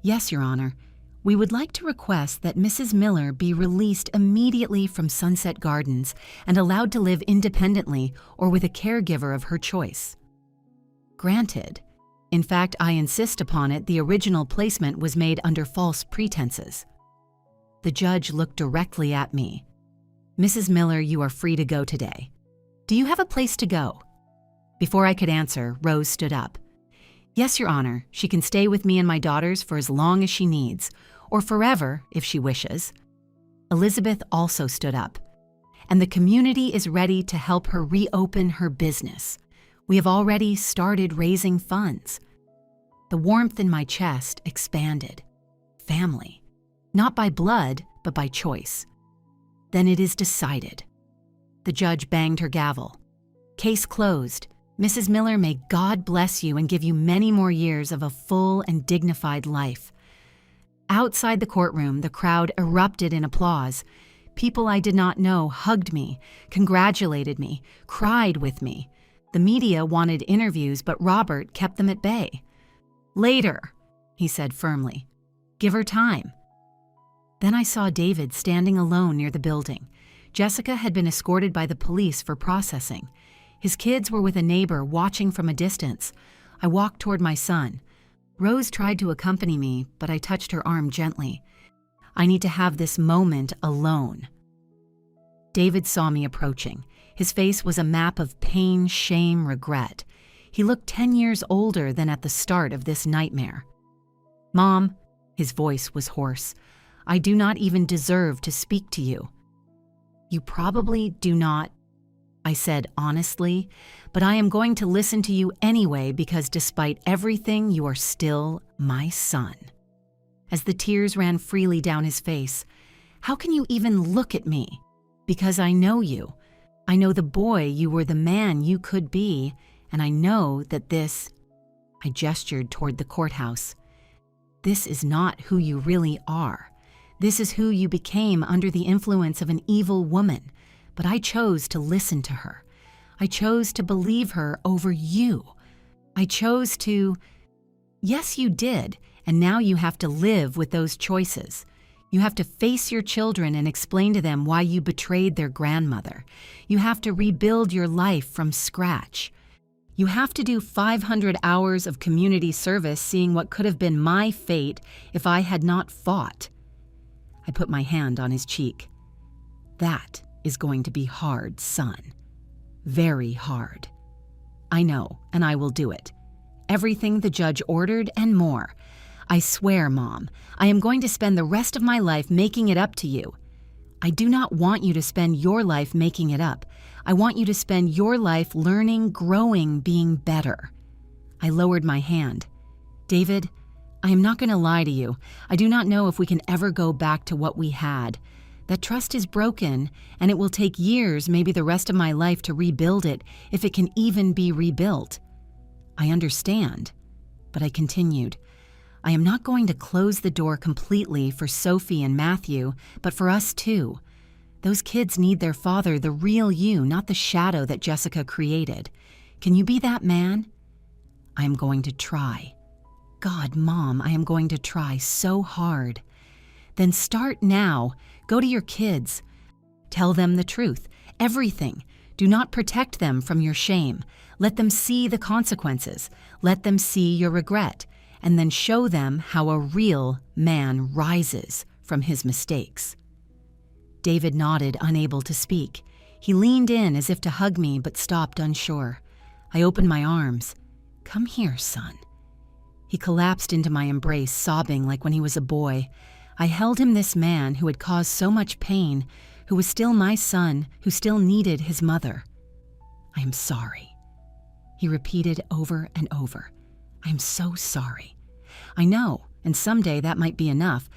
Yes, Your Honor. We would like to request that Mrs. Miller be released immediately from Sunset Gardens and allowed to live independently or with a caregiver of her choice. Granted. In fact, I insist upon it, the original placement was made under false pretenses. The judge looked directly at me. Mrs. Miller, you are free to go today. Do you have a place to go? Before I could answer, Rose stood up. Yes, Your Honor, she can stay with me and my daughters for as long as she needs, or forever if she wishes. Elizabeth also stood up. And the community is ready to help her reopen her business. We have already started raising funds. The warmth in my chest expanded. Family. Not by blood, but by choice. Then it is decided. The judge banged her gavel. Case closed. Mrs. Miller, may God bless you and give you many more years of a full and dignified life. Outside the courtroom, the crowd erupted in applause. People I did not know hugged me, congratulated me, cried with me. The media wanted interviews, but Robert kept them at bay. Later, he said firmly. Give her time. Then I saw David standing alone near the building. Jessica had been escorted by the police for processing. His kids were with a neighbor watching from a distance. I walked toward my son. Rose tried to accompany me, but I touched her arm gently. I need to have this moment alone. David saw me approaching. His face was a map of pain, shame, regret. He looked 10 years older than at the start of this nightmare. Mom, his voice was hoarse, I do not even deserve to speak to you. You probably do not, I said honestly, but I am going to listen to you anyway because despite everything, you are still my son. As the tears ran freely down his face, how can you even look at me? Because I know you. I know the boy you were, the man you could be, and I know that this, I gestured toward the courthouse, this is not who you really are. This is who you became under the influence of an evil woman, but I chose to listen to her. I chose to believe her over you. I chose to... Yes, you did, and now you have to live with those choices. You have to face your children and explain to them why you betrayed their grandmother. You have to rebuild your life from scratch. You have to do 500 hours of community service seeing what could have been my fate if I had not fought. I put my hand on his cheek. That is going to be hard, son. Very hard. I know, and I will do it. Everything the judge ordered and more. I swear, Mom, I am going to spend the rest of my life making it up to you. I do not want you to spend your life making it up. I want you to spend your life learning, growing, being better. I lowered my hand. David, I am not going to lie to you. I do not know if we can ever go back to what we had. That trust is broken, and it will take years, maybe the rest of my life, to rebuild it, if it can even be rebuilt. I understand, but I continued. I am not going to close the door completely for Sophie and Matthew, but for us too. Those kids need their father, the real you, not the shadow that Jessica created. Can you be that man? I am going to try. God, Mom, I am going to try so hard. Then start now. Go to your kids. Tell them the truth, everything. Do not protect them from your shame. Let them see the consequences. Let them see your regret. And then show them how a real man rises from his mistakes. David nodded, unable to speak. He leaned in as if to hug me, but stopped unsure. I opened my arms. Come here, son. He collapsed into my embrace, sobbing like when he was a boy. I held him, this man who had caused so much pain, who was still my son, who still needed his mother. I am sorry. He repeated over and over. I am so sorry. I know, and someday that might be enough,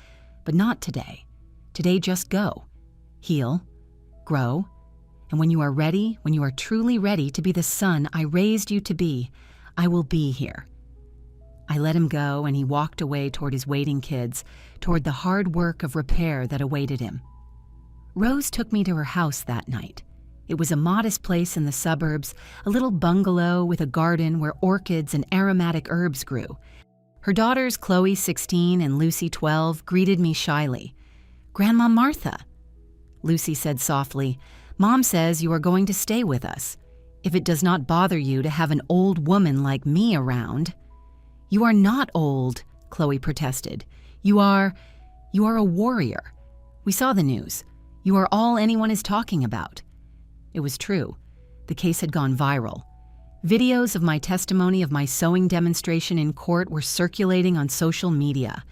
but not today. Today, just go. Heal. Grow. And when you are ready, when you are truly ready to be the son I raised you to be, I will be here. I let him go, and he walked away toward his waiting kids, toward the hard work of repair that awaited him. Rose took me to her house that night. It was a modest place in the suburbs, a little bungalow with a garden where orchids and aromatic herbs grew. Her daughters, Chloe, 16, and Lucy, 12, greeted me shyly. "Grandma Martha," Lucy said softly, "Mom says you are going to stay with us. If it does not bother you to have an old woman like me around." "You are not old," Chloe protested. You are a warrior. We saw the news. You are all anyone is talking about." It was true. The case had gone viral. Videos of my testimony of my sewing demonstration in court were circulating on social media.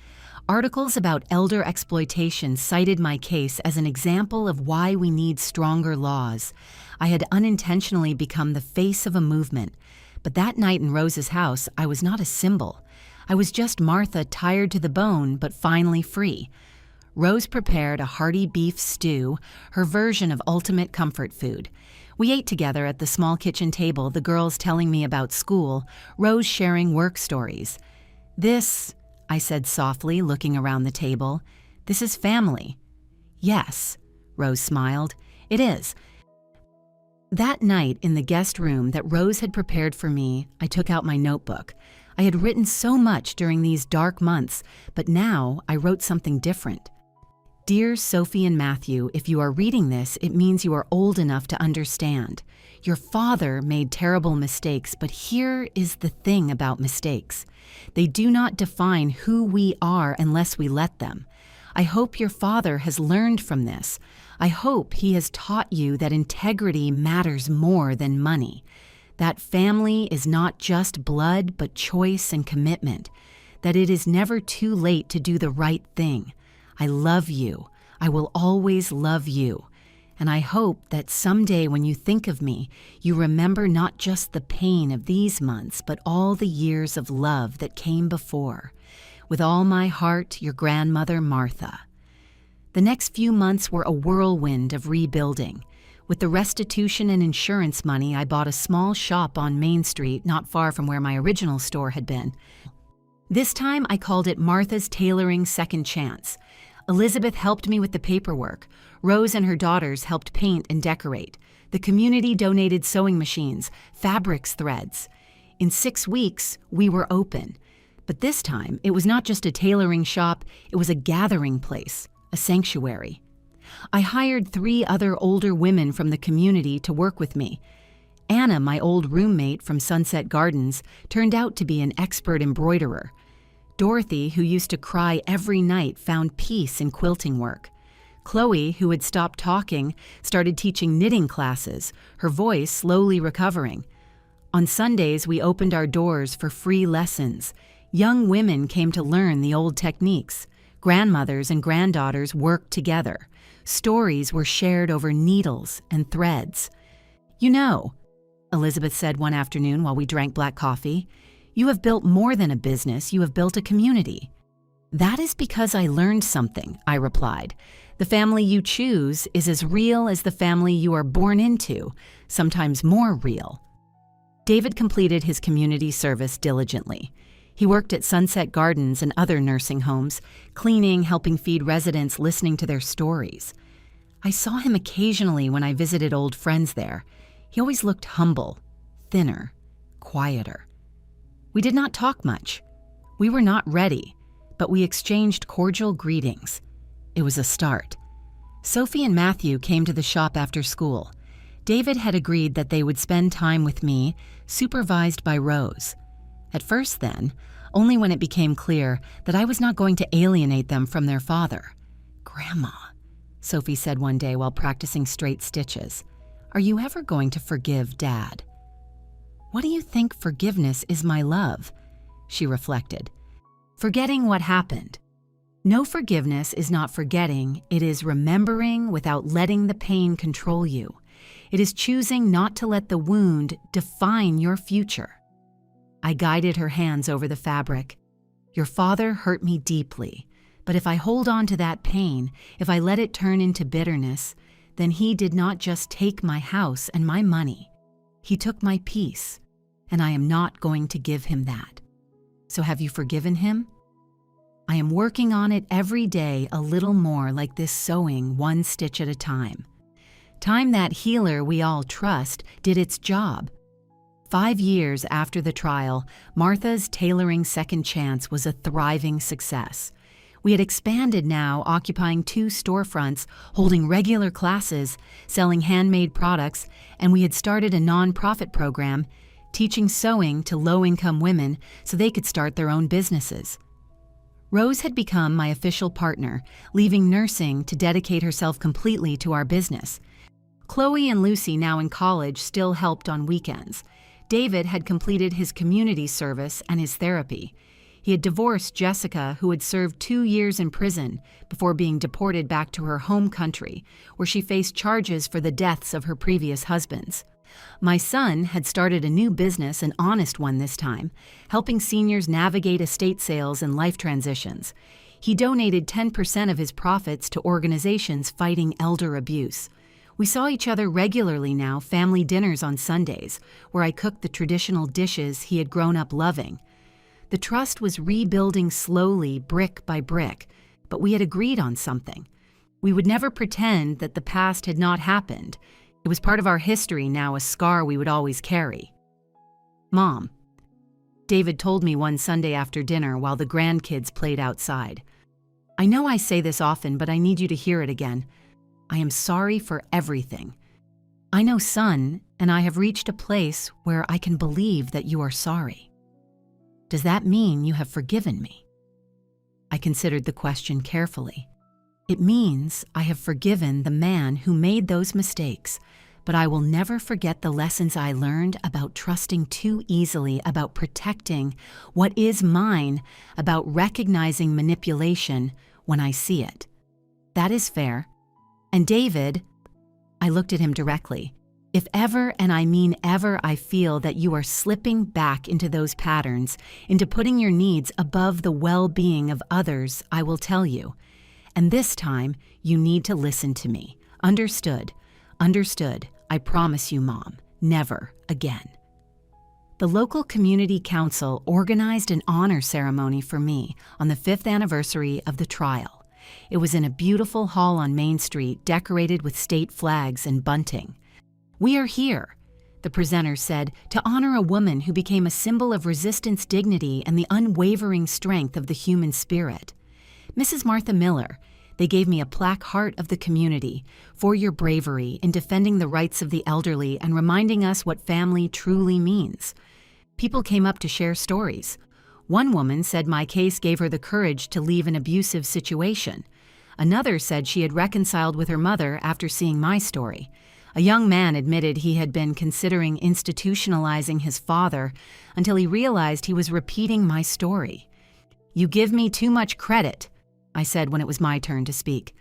Articles about elder exploitation cited my case as an example of why we need stronger laws. I had unintentionally become the face of a movement. But that night in Rose's house, I was not a symbol. I was just Martha, tired to the bone, but finally free. Rose prepared a hearty beef stew, her version of ultimate comfort food. We ate together at the small kitchen table, the girls telling me about school, Rose sharing work stories. "This," I said softly, looking around the table, "this is family." "Yes," Rose smiled, "it is." That night in the guest room that Rose had prepared for me, I took out my notebook. I had written so much during these dark months, but now I wrote something different. "Dear Sophie and Matthew, if you are reading this, it means you are old enough to understand. Your father made terrible mistakes, but here is the thing about mistakes. They do not define who we are unless we let them. I hope your father has learned from this. I hope he has taught you that integrity matters more than money. That family is not just blood, but choice and commitment. That it is never too late to do the right thing. I love you. I will always love you. And I hope that someday when you think of me, you remember not just the pain of these months, but all the years of love that came before. With all my heart, your grandmother, Martha." The next few months were a whirlwind of rebuilding. With the restitution and insurance money, I bought a small shop on Main Street, not far from where my original store had been. This time, I called it Martha's Tailoring Second Chance. Elizabeth helped me with the paperwork. Rose and her daughters helped paint and decorate. The community donated sewing machines, fabrics, threads. In 6 weeks, we were open. But this time, it was not just a tailoring shop, it was a gathering place, a sanctuary. I hired 3 other older women from the community to work with me. Anna, my old roommate from Sunset Gardens, turned out to be an expert embroiderer. Dorothy, who used to cry every night, found peace in quilting work. Chloe, who had stopped talking, started teaching knitting classes, her voice slowly recovering. On Sundays, we opened our doors for free lessons. Young women came to learn the old techniques. Grandmothers and granddaughters worked together. Stories were shared over needles and threads. "You know," Elizabeth said one afternoon while we drank black coffee, "you have built more than a business, you have built a community." "That is because I learned something," I replied. "The family you choose is as real as the family you are born into, sometimes more real." David completed his community service diligently. He worked at Sunset Gardens and other nursing homes, cleaning, helping feed residents, listening to their stories. I saw him occasionally when I visited old friends there. He always looked humble, thinner, quieter. We did not talk much. We were not ready, but we exchanged cordial greetings. It was a start. Sophie and Matthew came to the shop after school. David had agreed that they would spend time with me, supervised by Rose. At first then, only when it became clear that I was not going to alienate them from their father. "Grandma," Sophie said one day while practicing straight stitches, "are you ever going to forgive Dad?" "What do you think forgiveness is, my love?" she reflected. "Forgetting what happened. No, forgiveness is not forgetting, it is remembering without letting the pain control you. It is choosing not to let the wound define your future." I guided her hands over the fabric. "Your father hurt me deeply, but if I hold on to that pain, if I let it turn into bitterness, then he did not just take my house and my money. He took my peace, and I am not going to give him that. So have you forgiven him?" "I am working on it every day a little more, like this sewing, one stitch at a time." Time that healer we all trust did its job. 5 years after the trial, Martha's Tailoring Second Chance was a thriving success. We had expanded now, occupying 2 storefronts, holding regular classes, selling handmade products, and we had started a nonprofit program, teaching sewing to low-income women so they could start their own businesses. Rose had become my official partner, leaving nursing to dedicate herself completely to our business. Chloe and Lucy, now in college, still helped on weekends. David had completed his community service and his therapy. He had divorced Jessica, who had served 2 years in prison before being deported back to her home country, where she faced charges for the deaths of her previous husbands. My son had started a new business, an honest one this time, helping seniors navigate estate sales and life transitions. He donated 10% of his profits to organizations fighting elder abuse. We saw each other regularly now, family dinners on Sundays, where I cooked the traditional dishes he had grown up loving. The trust was rebuilding slowly, brick by brick, but we had agreed on something. We would never pretend that the past had not happened. It was part of our history now, a scar we would always carry. "Mom," David told me one Sunday after dinner while the grandkids played outside. "I know I say this often, but I need you to hear it again. I am sorry for everything. I know, son, and I have reached a place where I can believe that you are sorry. Does that mean you have forgiven me?" I considered the question carefully. It means I have forgiven the man who made those mistakes, but I will never forget the lessons I learned about trusting too easily, about protecting what is mine, about recognizing manipulation when I see it. That is fair. And David, I looked at him directly, if ever, and I mean ever, I feel that you are slipping back into those patterns, into putting your needs above the well-being of others, I will tell you. And this time, you need to listen to me. Understood. Understood. I promise you, Mom. Never again. The local community council organized an honor ceremony for me on the 5th anniversary of the trial. It was in a beautiful hall on Main Street, decorated with state flags and bunting. "We are here," the presenter said, "to honor a woman who became a symbol of resistance, dignity, and the unwavering strength of the human spirit. Mrs. Martha Miller, they gave me a plaque heart of the community for your bravery in defending the rights of the elderly and reminding us what family truly means." People came up to share stories. One woman said my case gave her the courage to leave an abusive situation. Another said she had reconciled with her mother after seeing my story. A young man admitted he had been considering institutionalizing his father until he realized he was repeating my story. "You give me too much credit," I said when it was my turn to speak.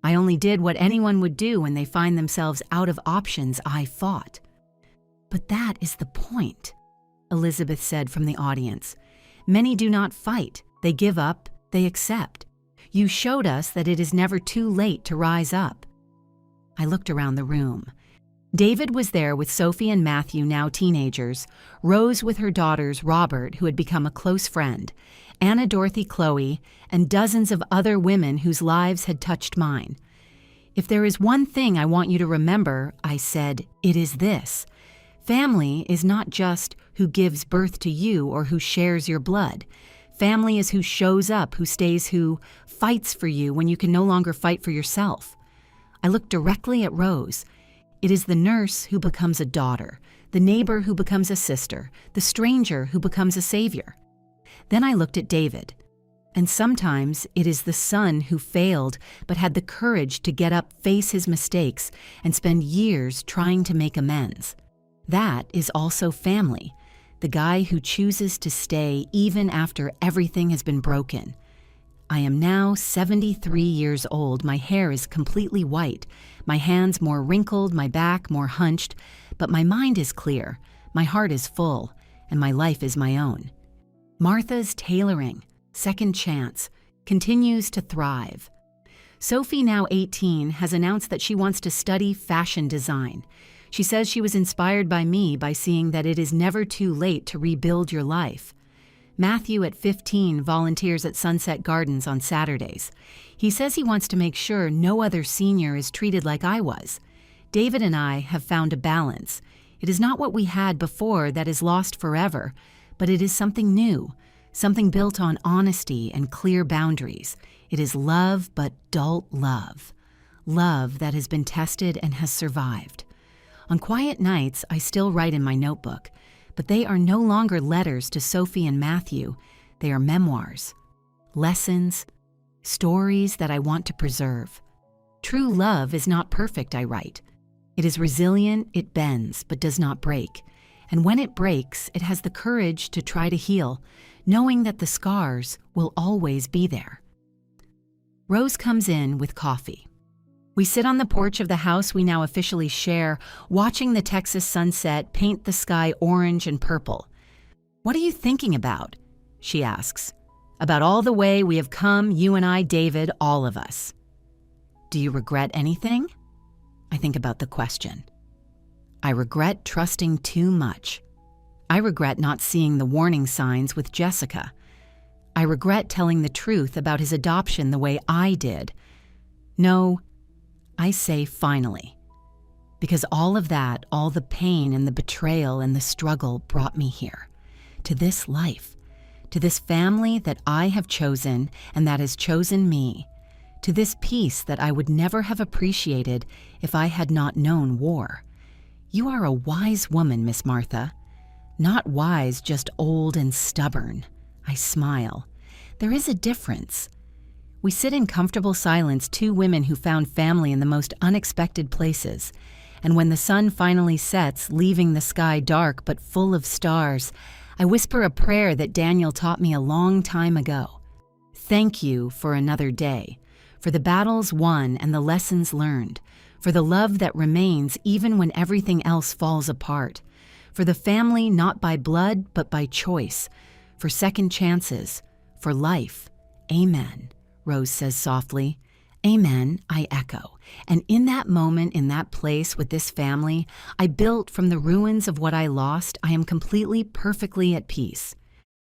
"I only did what anyone would do when they find themselves out of options. I fought." "But that is the point," Elizabeth said from the audience. "Many do not fight. They give up. They accept. You showed us that it is never too late to rise up." I looked around the room. David was there with Sophie and Matthew, now teenagers, Rose with her daughters, Robert, who had become a close friend, Anna, Dorothy, Chloe, and dozens of other women whose lives had touched mine. "If there is one thing I want you to remember," I said, "it is this. Family is not just who gives birth to you or who shares your blood. Family is who shows up, who stays, who fights for you when you can no longer fight for yourself." I looked directly at Rose. It is the nurse who becomes a daughter, the neighbor who becomes a sister, the stranger who becomes a savior. Then I looked at David. And sometimes it is the son who failed but had the courage to get up, face his mistakes, and spend years trying to make amends. That is also family, the guy who chooses to stay even after everything has been broken. I am now 73 years old. My hair is completely white, my hands more wrinkled, my back more hunched, but my mind is clear, my heart is full, and my life is my own. Martha's tailoring, second chance, continues to thrive. Sophie, now 18, has announced that she wants to study fashion design. She says she was inspired by me by seeing that it is never too late to rebuild your life. Matthew, at 15, volunteers at Sunset Gardens on Saturdays. He says he wants to make sure no other senior is treated like I was. David and I have found a balance. It is not what we had before that is lost forever, but it is something new, something built on honesty and clear boundaries. It is love, but adult love. Love that has been tested and has survived. On quiet nights, I still write in my notebook. but they are no longer letters to Sophie and Matthew. They are memoirs, lessons, stories that I want to preserve. True love is not perfect, I write. It is resilient, it bends, but does not break. And when it breaks, it has the courage to try to heal, knowing that the scars will always be there. Rose comes in with coffee. We sit on the porch of the house we now officially share, watching the Texas sunset paint the sky orange and purple. "What are you thinking about?" she asks. "About all the way we have come, you and I, David, all of us." "Do you regret anything?" I think about the question. I regret trusting too much. I regret not seeing the warning signs with Jessica. I regret telling the truth about his adoption the way I did. No, I say finally. Because all of that, all the pain and the betrayal and the struggle brought me here, to this life, to this family that I have chosen and that has chosen me, to this peace that I would never have appreciated if I had not known war. You are a wise woman, Miss Martha. Not wise, just old and stubborn. I smile. There is a difference. We sit in comfortable silence, two women who found family in the most unexpected places. And when the sun finally sets, leaving the sky dark but full of stars, I whisper a prayer that Daniel taught me a long time ago. Thank you for another day, for the battles won and the lessons learned, for the love that remains even when everything else falls apart, for the family not by blood but by choice, for second chances, for life. Amen, Rose says softly. Amen, I echo. And in that moment, in that place with this family, I built from the ruins of what I lost. I am completely, perfectly at peace.